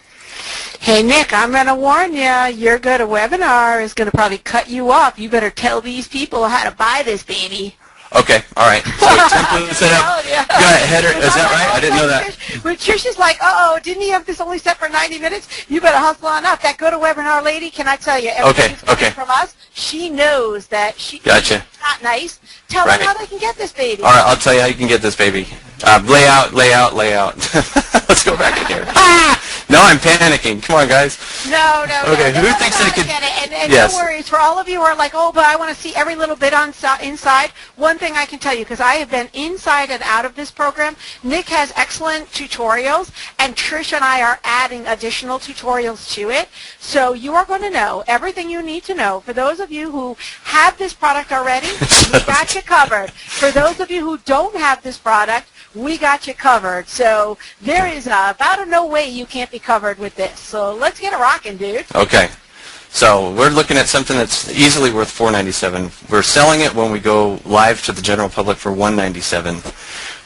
Hey, Nick, I'm going to warn you. Your GoToWebinar is going to probably cut you off. You better tell these people how to buy this baby. Okay, all right. So template set up. Go ahead, header. Is that right? I didn't know that. When Trish is like, uh-oh, didn't he have this only set for 90 minutes? You better hustle on up. That GoToWebinar lady, can I tell you, everything's coming from us. She knows that she's not nice. Tell them how they can get this baby. All right, I'll tell you how you can get this baby. Layout. Let's go back in here. No, Now I'm panicking. Come on, guys. No. Okay, no, who no, thinks no, they could? Get it. And Yes. no worries. For all of you who are like, oh, but I want to see every little bit on inside, one thing I can tell you, because I have been inside and out of this program, Nick has excellent tutorials, and Trish and I are adding additional tutorials to it. So you are going to know everything you need to know. For those of you who have this product already, we got you covered. For those of you who don't have this product, we got you covered. So there is about no way you can't be covered with this. So let's get it rocking, dude. Okay. So we're looking at something that's easily worth $4.97. We're selling it when we go live to the general public for $197.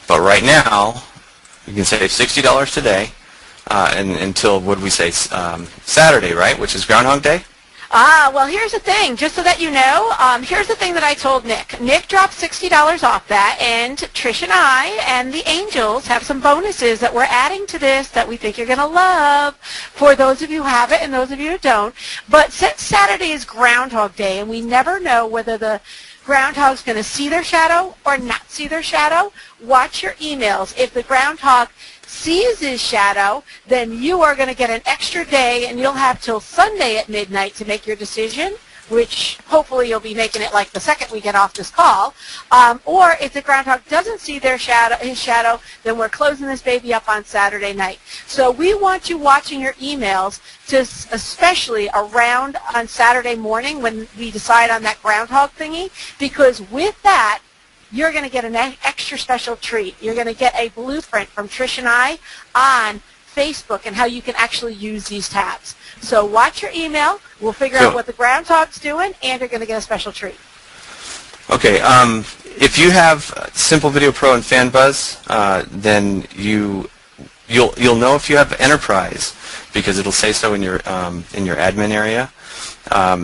But right now, you can save $60 today and until, what did we say, Saturday, right, which is Groundhog Day? Well, here's the thing. Just so that you know, here's the thing that I told Nick. Nick dropped $60 off that, and Trish and I and the Angels have some bonuses that we're adding to this that we think you're going to love for those of you who have it and those of you who don't. But since Saturday is Groundhog Day, and we never know whether the groundhog's going to see their shadow or not see their shadow, watch your emails. If the groundhog sees his shadow, then you are going to get an extra day, and you'll have till Sunday at midnight to make your decision, which hopefully you'll be making it like the second we get off this call. Or if the groundhog doesn't see his shadow, then we're closing this baby up on Saturday night. So we want you watching your emails, especially around on Saturday morning when we decide on that groundhog thingy, because with that, you're going to get an extra special treat. You're going to get a blueprint from Trish and I on Facebook and how you can actually use these tabs. So watch your email. We'll figure out what the groundhog's doing, and you're going to get a special treat. Okay. If you have Simple Video Pro and FanBuzz, then you'll know if you have Enterprise, because it'll say so in your admin area.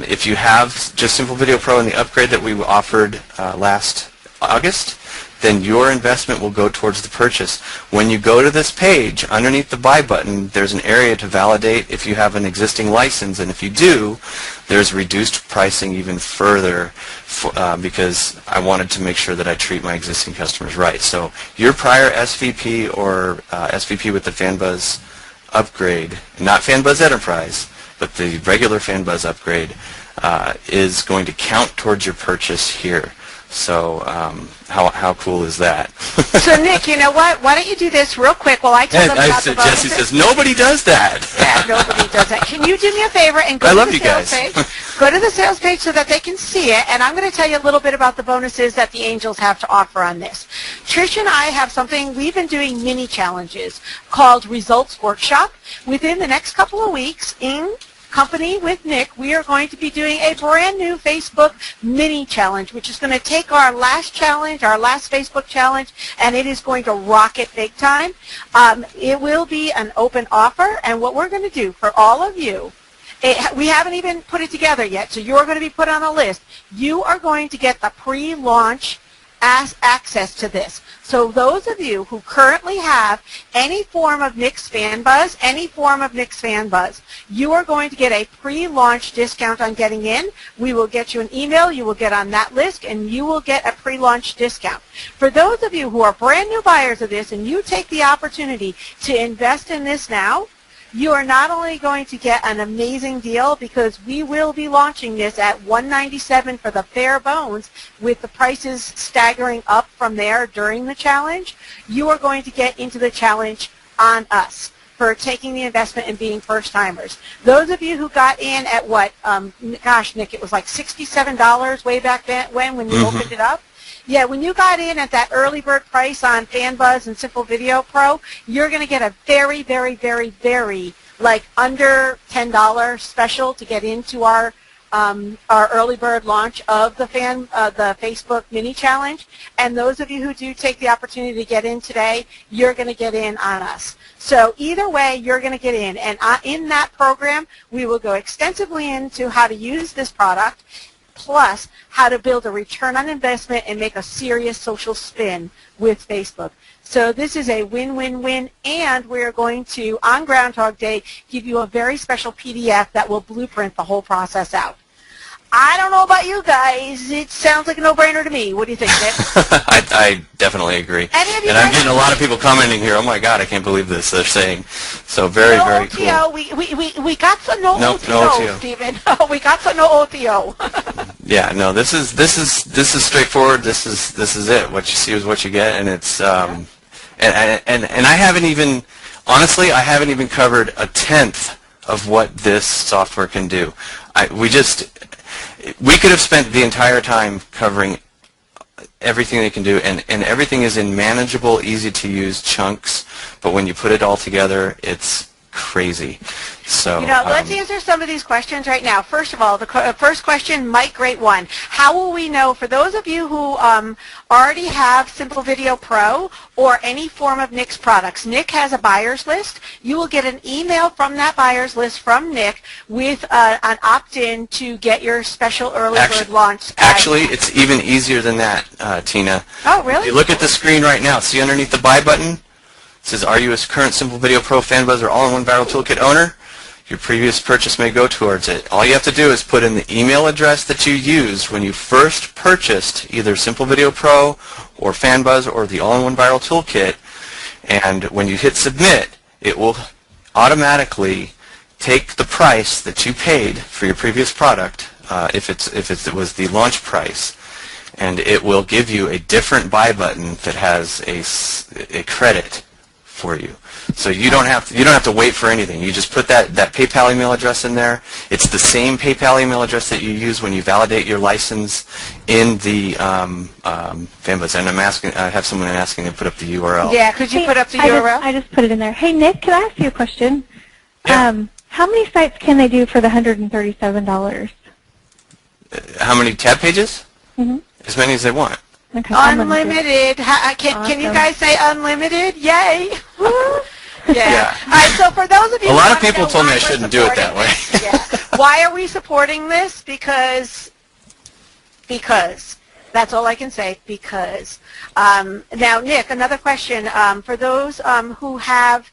If you have just Simple Video Pro and the upgrade that we offered last August, then your investment will go towards the purchase. When you go to this page, underneath the buy button, there's an area to validate if you have an existing license, and if you do, there's reduced pricing even further because I wanted to make sure that I treat my existing customers right. So your prior SVP or SVP with the FanBuzz upgrade, not FanBuzz Enterprise, but the regular FanBuzz upgrade, is going to count towards your purchase here. So how cool is that? So Nick, you know what? Why don't you do this real quick while I tell them about the bonuses? Jesse says, nobody does that. Yeah, nobody does that. Can you do me a favor and go to the sales page? Go to the sales page so that they can see it, and I'm going to tell you a little bit about the bonuses that the Angels have to offer on this. Trish and I have something, we've been doing mini challenges called Results Workshop. Within the next couple of weeks, in company with Nick, we are going to be doing a brand new Facebook mini challenge, which is going to take our last challenge, our last Facebook challenge, and it is going to rock it big time. It will be an open offer, and what we're going to do for all of you, we haven't even put it together yet, so you're going to be put on a list. You are going to get the pre-launch access to this. So those of you who currently have any form of Nick's FanBuzz, you are going to get a pre-launch discount on getting in. We will get you an email, you will get on that list, and you will get a pre-launch discount. For those of you who are brand new buyers of this and you take the opportunity to invest in this now, you are not only going to get an amazing deal, because we will be launching this at $197 for the bare bones, with the prices staggering up from there during the challenge. You are going to get into the challenge on us for taking the investment and being first-timers. Those of you who got in at what, gosh, Nick, it was like $67 way back then when you opened it up. Yeah, when you got in at that early bird price on FanBuzz and Simple Video Pro, you're going to get a very, very, very, very, like under $10 special to get into our early bird launch of the Facebook mini challenge. And those of you who do take the opportunity to get in today, you're going to get in on us. So either way, you're going to get in. And in that program, we will go extensively into how to use this product, plus how to build a return on investment and make a serious social spin with Facebook. So this is a win-win-win, and we're going to, on Groundhog Day, give you a very special PDF that will blueprint the whole process out. I don't know about you guys. It sounds like a no-brainer to me. What do you think, Nick? I definitely agree. And I'm getting a lot of people commenting here. Oh my God, I can't believe this. They're saying so very no cool. OTO. We got some no OTO, Stephen. We got some no OTO. Yeah, no. This is straightforward. This is it. What you see is what you get, and it's and I haven't even honestly I haven't even covered a tenth of what this software can do. We could have spent the entire time covering everything they can do, and everything is in manageable, easy-to-use chunks, but when you put it all together, it's crazy. So, let's answer some of these questions right now. First of all, the first question, Mike, great one. How will we know, for those of you who already have Simple Video Pro or any form of Nick's products, Nick has a buyer's list. You will get an email from that buyer's list from Nick with an opt-in to get your special early bird launch. Actually, it's even easier than that, Tina. Oh, really? You look at the screen right now. See underneath the buy button? It says, are you a current Simple Video Pro, FanBuzz, or All-in-One Viral Toolkit owner? Your previous purchase may go towards it. All you have to do is put in the email address that you used when you first purchased either Simple Video Pro or FanBuzz or the All-in-One Viral Toolkit, and when you hit submit, it will automatically take the price that you paid for your previous product, if it was the launch price, and it will give you a different buy button that has a credit for you. So you don't have to wait for anything. You just put that PayPal email address in there. It's the same PayPal email address that you use when you validate your license in the FanBuzz. And I have someone asking to put up the URL. Yeah, could you put up the URL? I just put it in there. Hey, Nick, can I ask you a question? Yeah. How many sites can they do for the $137? How many tab pages? Mm-hmm. As many as they want. Okay, unlimited. Can you guys say unlimited? Yay! Yeah. All right, so for those of you a lot of people told me I shouldn't do it that way. Why are we supporting this? Because that's all I can say. Because now, Nick, another question for those who have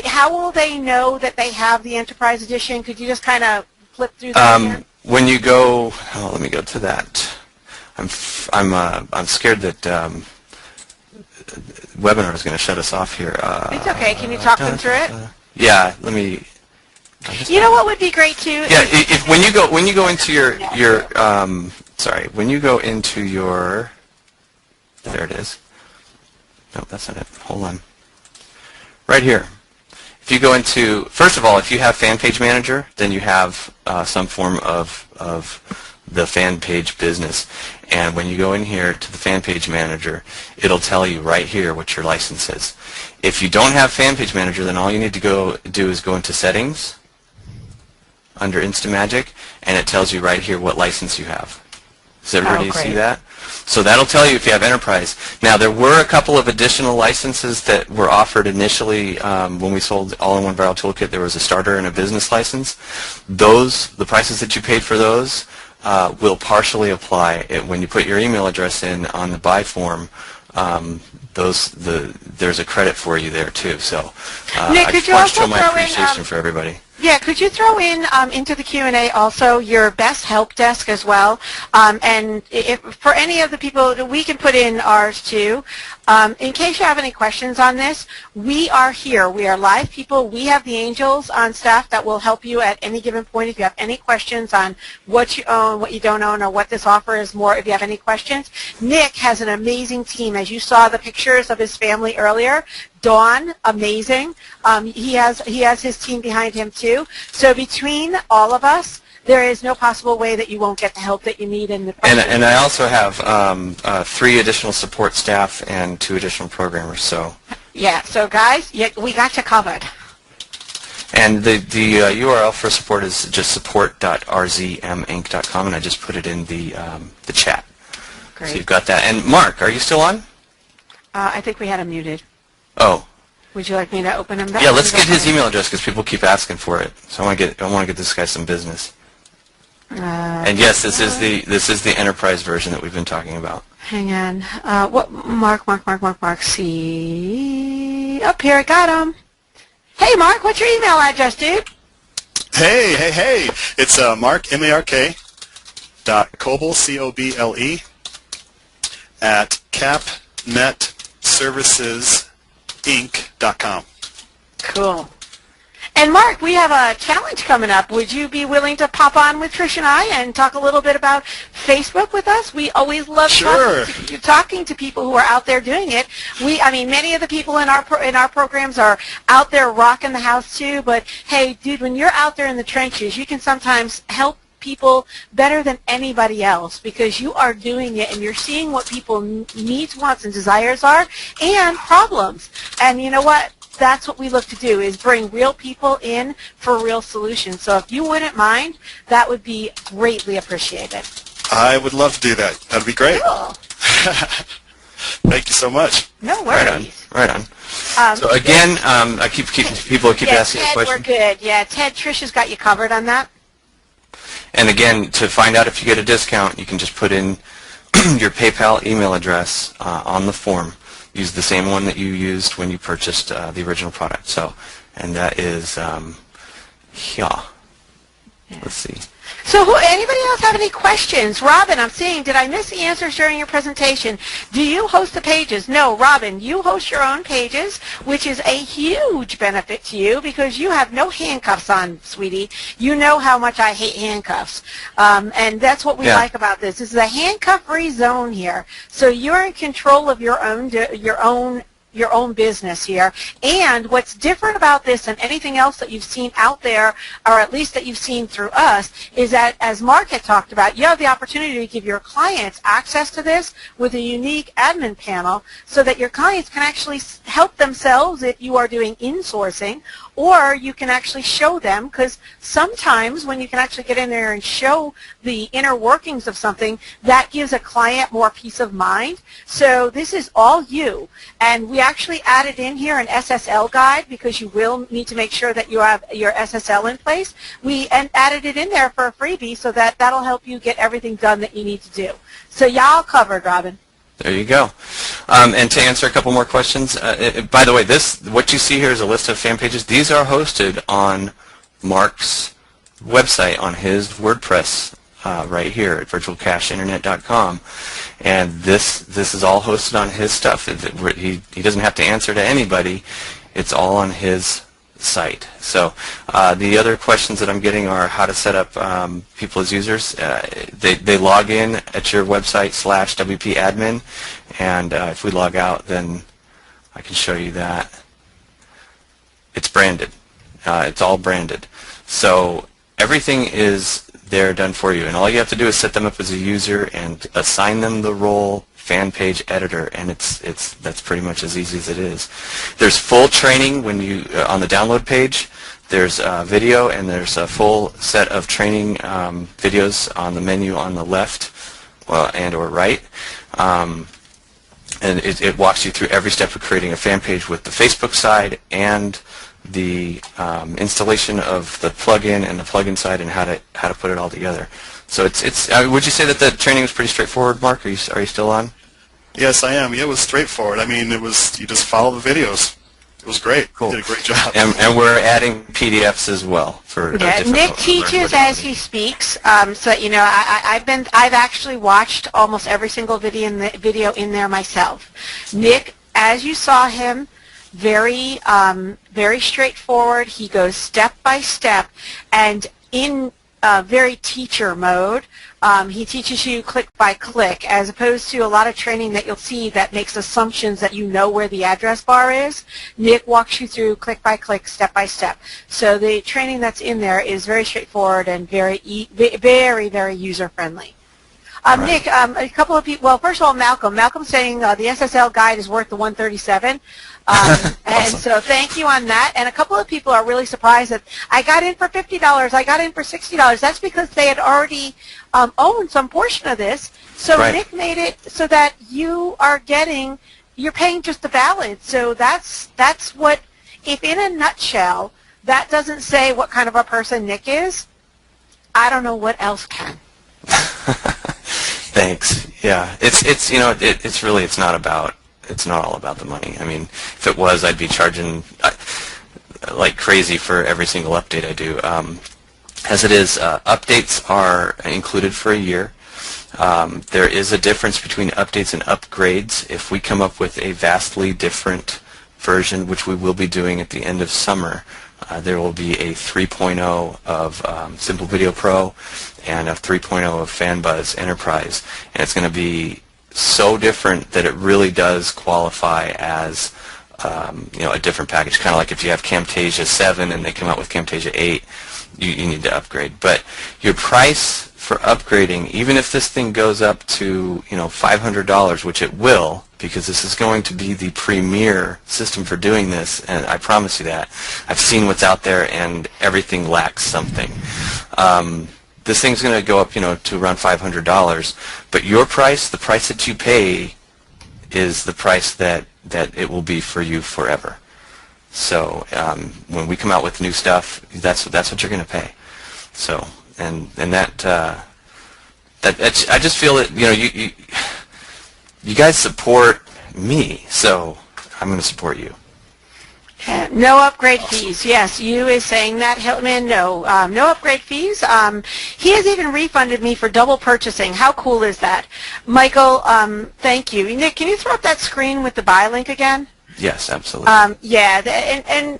how will they know that they have the Enterprise Edition? Could you just kind of flip through that again? When you go, let me go to that. I'm scared that webinar is going to shut us off here. It's okay. Can you talk them through it? Yeah. Let me. You know what would be great too? Yeah. When you go into your when you go into your, there it is. No, that's not it. Hold on. Right here. If you go into, first of all, if you have Fan Page Manager, then you have some form of the fan page business. And when you go in here to the Fan Page Manager, it'll tell you right here what your license is. If you don't have Fan Page Manager, then all you need to go do is go into Settings under InstaMagic, and it tells you right here what license you have. Does everybody see that? So that'll tell you if you have Enterprise. Now, there were a couple of additional licenses that were offered initially when we sold All-in-One Viral Toolkit. There was a starter and a business license. The prices that you paid for those will partially apply when you put your email address in on the buy form. There's a credit for you there too. So Nick, I just want to show my appreciation for everybody. Yeah, could you throw in into the Q&A also your best help desk as well? And for any of the people, we can put in ours too. In case you have any questions on this, we are here. We are live people. We have the angels on staff that will help you at any given point. If you have any questions on what you own, what you don't own, or what this offer is more, if you have any questions, Nick has an amazing team. As you saw the pictures of his family earlier, Dawn, amazing. He has his team behind him too. So between all of us, there is no possible way that you won't get the help that you need. And I also have 3 additional support staff and 2 additional programmers. So yeah, so guys, we got you covered. And the URL for support is just support.rzminc.com, and I just put it in the chat. Great. So you've got that. And Mark, are you still on? I think we had him muted. Oh. Would you like me to open him back? Yeah, let's get his email address because people keep asking for it. So I want to get this guy some business. And yes, this is the enterprise version that we've been talking about. Hang on. What? Mark. See, up here, I got him. Hey, Mark, what's your email address, dude? Hey. It's Mark, M-A-R-K, Coble, C-O-B-L-E, at capnetservicesinc.com. Cool. And Mark, we have a challenge coming up. Would you be willing to pop on with Trish and I and talk a little bit about Facebook with us? We always love talking to people who are out there doing it. Many of the people in our programs are out there rocking the house too. But hey, dude, when you're out there in the trenches, you can sometimes help people better than anybody else because you are doing it and you're seeing what people needs, wants, and desires are and problems. And you know what? That's what we look to do, is bring real people in for real solutions. So if you wouldn't mind, that would be greatly appreciated. I would love to do that. That'd be great. Cool. Thank you so much. No worries. Right on. So again, I keep people keep asking Ted, a question. We're good. Yeah, Ted, Trish has got you covered on that. And again, to find out if you get a discount, you can just put in your PayPal email address on the form. Use the same one that you used when you purchased the original product. So, and that is, let's see. So anybody else have any questions? Robin, I'm seeing, did I miss the answers during your presentation? Do you host the pages? No, Robin, you host your own pages, which is a huge benefit to you because you have no handcuffs on, sweetie. You know how much I hate handcuffs. And that's what we like about this. This is a handcuff-free zone here. So you're in control of your own business here. And what's different about this than anything else that you've seen out there, or at least that you've seen through us, is that, as Mark had talked about, you have the opportunity to give your clients access to this with a unique admin panel so that your clients can actually help themselves if you are doing insourcing, or you can actually show them, because sometimes when you can actually get in there and show the inner workings of something, that gives a client more peace of mind. So this is all you. And we actually added in here an SSL guide because you will need to make sure that you have your SSL in place. We added it in there for a freebie so that that'll help you get everything done that you need to do. So y'all covered, Robin. There you go. And to answer a couple more questions, by the way, what you see here is a list of fan pages. These are hosted on Mark's website, on his WordPress right here at virtualcasheinternet.com. And this is all hosted on his stuff. He doesn't have to answer to anybody. It's all on his site. So the other questions that I'm getting are how to set up people as users. They log in at your website /WPadmin, and if we log out, then I can show you that. It's branded. It's all branded. So everything is there done for you, and all you have to do is set them up as a user and assign them the role fan page editor, and that's pretty much as easy as it is. There's full training when you on the download page. There's video, and there's a full set of training videos on the menu on the left and or right. And it walks you through every step of creating a fan page with the Facebook side and the installation of the plugin and the plugin side and how to put it all together. So would you say that the training was pretty straightforward, Mark? Are you still on? Yes, I am. Yeah, it was straightforward. I mean, you just follow the videos. It was great. Cool. You did a great job. And we're adding PDFs as well for. Nick teaches as he speaks. So I've actually watched almost every single video in there myself. Nick, as you saw him, very straightforward. He goes step by step, and in very teacher mode. He teaches you click by click, as opposed to a lot of training that you'll see that makes assumptions that you know where the address bar is. Nick walks you through click by click, step by step. So the training that's in there is very straightforward and very user friendly. Nick, a couple of people. Well, first of all, Malcolm's saying the SSL guide is worth the $137. Awesome. And so thank you on that. And a couple of people are really surprised that I got in for $50, I got in for $60. That's because they had already owned some portion of this. So right. Nick made it so that you're paying just the balance. So that's what, if in a nutshell, that doesn't say what kind of a person Nick is, I don't know what else can. Thanks. Yeah, it's not all about the money. I mean, if it was, I'd be charging like crazy for every single update I do. As it is, updates are included for a year. There is a difference between updates and upgrades. If we come up with a vastly different version, which we will be doing at the end of summer, there will be a 3.0 of Simple Video Pro and a 3.0 of FanBuzz Enterprise, and it's going to be so different that it really does qualify as a different package. Kind of like if you have Camtasia 7 and they come out with Camtasia 8, you need to upgrade. But your price for upgrading, even if this thing goes up to $500, which it will, because this is going to be the premier system for doing this, and I promise you that. I've seen what's out there, and everything lacks something. This thing's going to go up, to around $500, but your price, the price that you pay, is the price that it will be for you forever. So when we come out with new stuff, that's what you're going to pay. So and that I just feel that you guys support me, so I'm going to support you. No upgrade fees. Yes, you is saying that, Hiltman. No, no upgrade fees. He has even refunded me for double purchasing. How cool is that? Michael, thank you. Nick, can you throw up that screen with the buy link again? Yes, absolutely. Yeah, and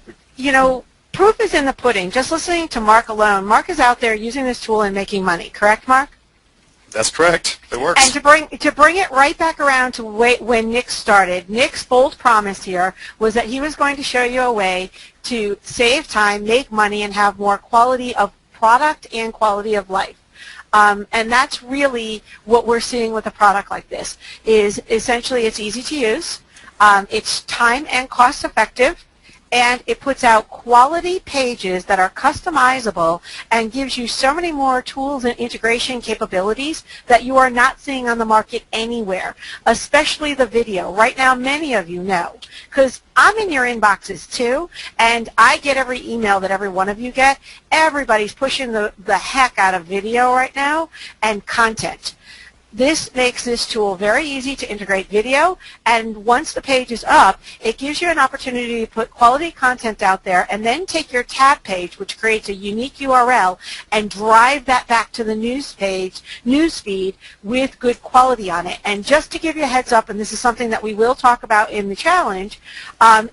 proof is in the pudding. Just listening to Mark alone, Mark is out there using this tool and making money. Correct, Mark? That's correct. It works. And to bring it right back around to when Nick started, Nick's bold promise here was that he was going to show you a way to save time, make money, and have more quality of product and quality of life. And that's really what we're seeing with a product like this. Is essentially it's easy to use, it's time and cost effective, and it puts out quality pages that are customizable and gives you so many more tools and integration capabilities that you are not seeing on the market anywhere, especially the video. Right now, many of you know, because I'm in your inboxes too, and I get every email that every one of you get. Everybody's pushing the heck out of video right now and content. This makes this tool very easy to integrate video, and once the page is up, it gives you an opportunity to put quality content out there and then take your tab page, which creates a unique URL, and drive that back to the news feed with good quality on it. And just to give you a heads up, and this is something that we will talk about in the challenge,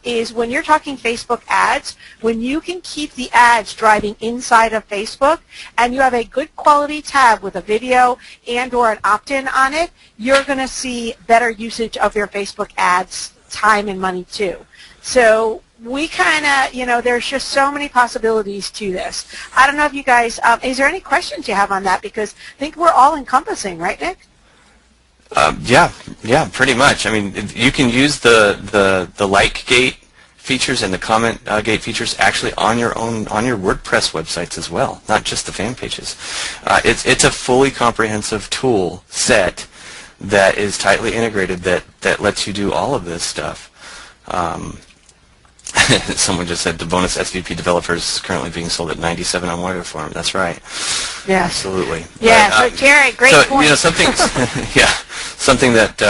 is when you're talking Facebook ads, when you can keep the ads driving inside of Facebook and you have a good quality tab with a video and or an opt-in on it, you're going to see better usage of your Facebook ads, time and money too. So we kind of, there's just so many possibilities to this. I don't know if you guys, is there any questions you have on that? Because I think we're all encompassing, right, Nick? Yeah, pretty much. I mean, you can use the like gate features and the comment gate features actually on your WordPress websites as well, not just the fan pages. It's a fully comprehensive tool set that is tightly integrated that lets you do all of this stuff. Someone just said the bonus SVP developer is currently being sold at $97 on Warrior Forum. That's right. Yeah. Absolutely. Yeah. So Jerry, great point. Something. Yeah. Something that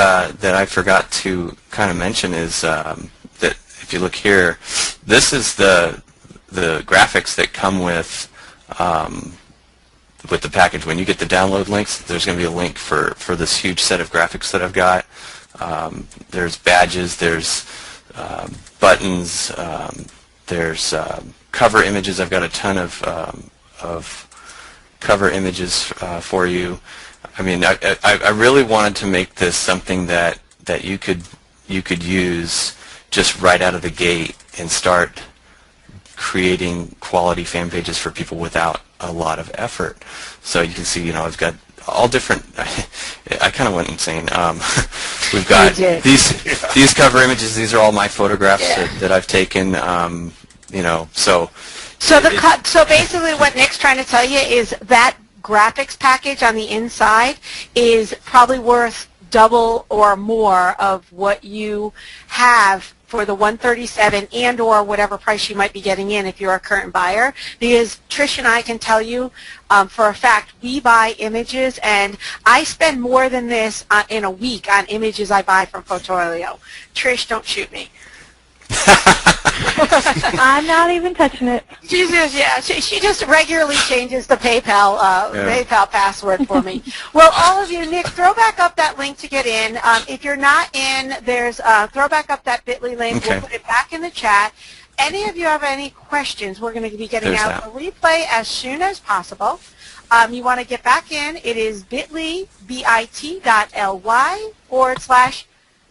I forgot to kind of mention is that if you look here, this is the graphics that come with the package. When you get the download links, there's going to be a link for this huge set of graphics that I've got. There's badges, there's buttons, there's cover images. I've got a ton of cover images for you. I mean, I really wanted to make this something that you could use just right out of the gate and start creating quality fan pages for people without a lot of effort. So you can see, I've got all different. I kind of went insane. We've got these cover images. These are all my photographs that I've taken. So basically, what Nick's trying to tell you is that graphics package on the inside is probably worth double or more of what you have for the $137 and or whatever price you might be getting in if you're a current buyer, because Trish and I can tell you for a fact we buy images, and I spend more than this in a week on images I buy from Photoilio. Trish, don't shoot me. I'm not even touching it. She just regularly changes the PayPal password for me. Well, all of you, Nick, throw back up that link to get in. If you're not in, there's throw back up that bit.ly link. Okay. We'll put it back in the chat. Any of you have any questions, we're going to be getting out a replay as soon as possible. You want to get back in. It is bit.ly, bit.ly /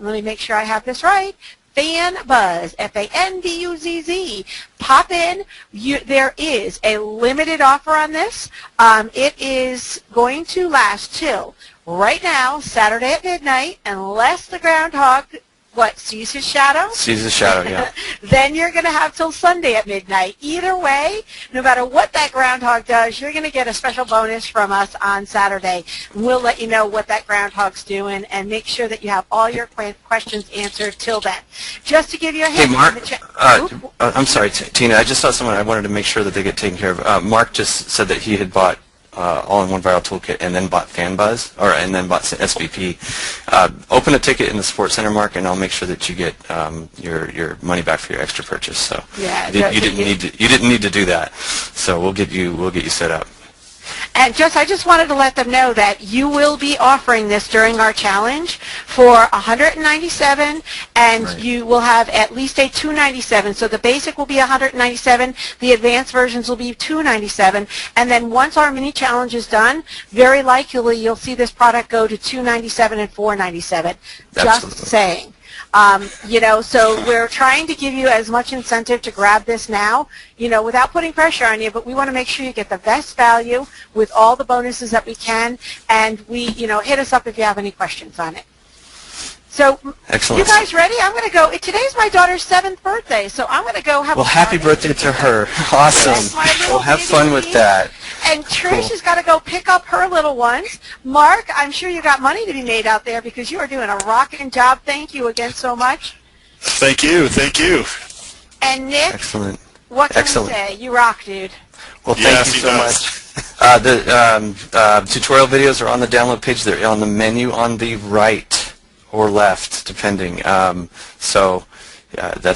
let me make sure I have this right, FanBuzz, FANBUZZ. Pop in. There is a limited offer on this. It is going to last till right now, Saturday at midnight, unless the groundhog sees his shadow? Sees his shadow, yeah. Then you're going to have till Sunday at midnight. Either way, no matter what that groundhog does, you're going to get a special bonus from us on Saturday. We'll let you know what that groundhog's doing and make sure that you have all your questions answered till then. Just to give you a hint. Hey, Mark, I'm sorry, Tina, I just saw someone, I wanted to make sure that they get taken care of. Mark just said that he had bought All-in-One Viral Toolkit and then bought FanBuzz, and then bought SVP. Open a ticket in the Sports Center, Mark, and I'll make sure that you get your money back for your extra purchase. So yeah, you didn't need to do that. So we'll get you set up. And I just wanted to let them know that you will be offering this during our challenge for $197, and Right. you will have at least a $297. So the basic will be $197, the advanced versions will be $297, and then once our mini challenge is done, very likely you'll see this product go to $297 and $497. Absolutely. Just saying. So we're trying to give you as much incentive to grab this now, without putting pressure on you, but we want to make sure you get the best value with all the bonuses that we can, and hit us up if you have any questions on it. So, Excellent. You guys ready? I'm going to go. Today's my daughter's 7th birthday, so I'm going to go have a happy birthday to her. Awesome. Well, have fun with that. And Trish has got to go pick up her little ones. Mark, I'm sure you got money to be made out there because you are doing a rocking job. Thank you again so much. Thank you. And Nick, Excellent. what can we say? You rock, dude. Well, thank you so much. The tutorial videos are on the download page. They're on the menu on the right or left, depending. That's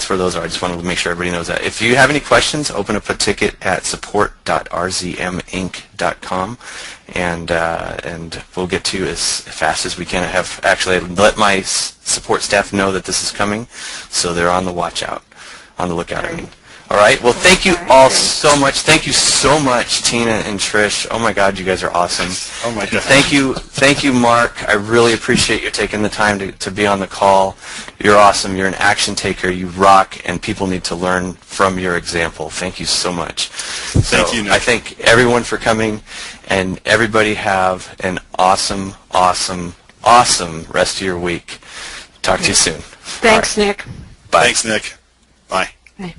where those are. I just wanted to make sure everybody knows that. If you have any questions, open up a ticket at support.rzminc.com, and we'll get to you as fast as we can. I have actually let my support staff know that this is coming, so they're on the lookout. All right. Well, thank you all so much. Thank you so much, Tina and Trish. Oh my God, you guys are awesome. Oh my God. Thank you, Mark. I really appreciate you taking the time to be on the call. You're awesome. You're an action taker. You rock, and people need to learn from your example. Thank you so much. Thank you, Nick. I thank everyone for coming, and everybody have an awesome, awesome, awesome rest of your week. Talk to you soon. Thanks, Nick. Bye. Thanks, Nick. Bye. Bye.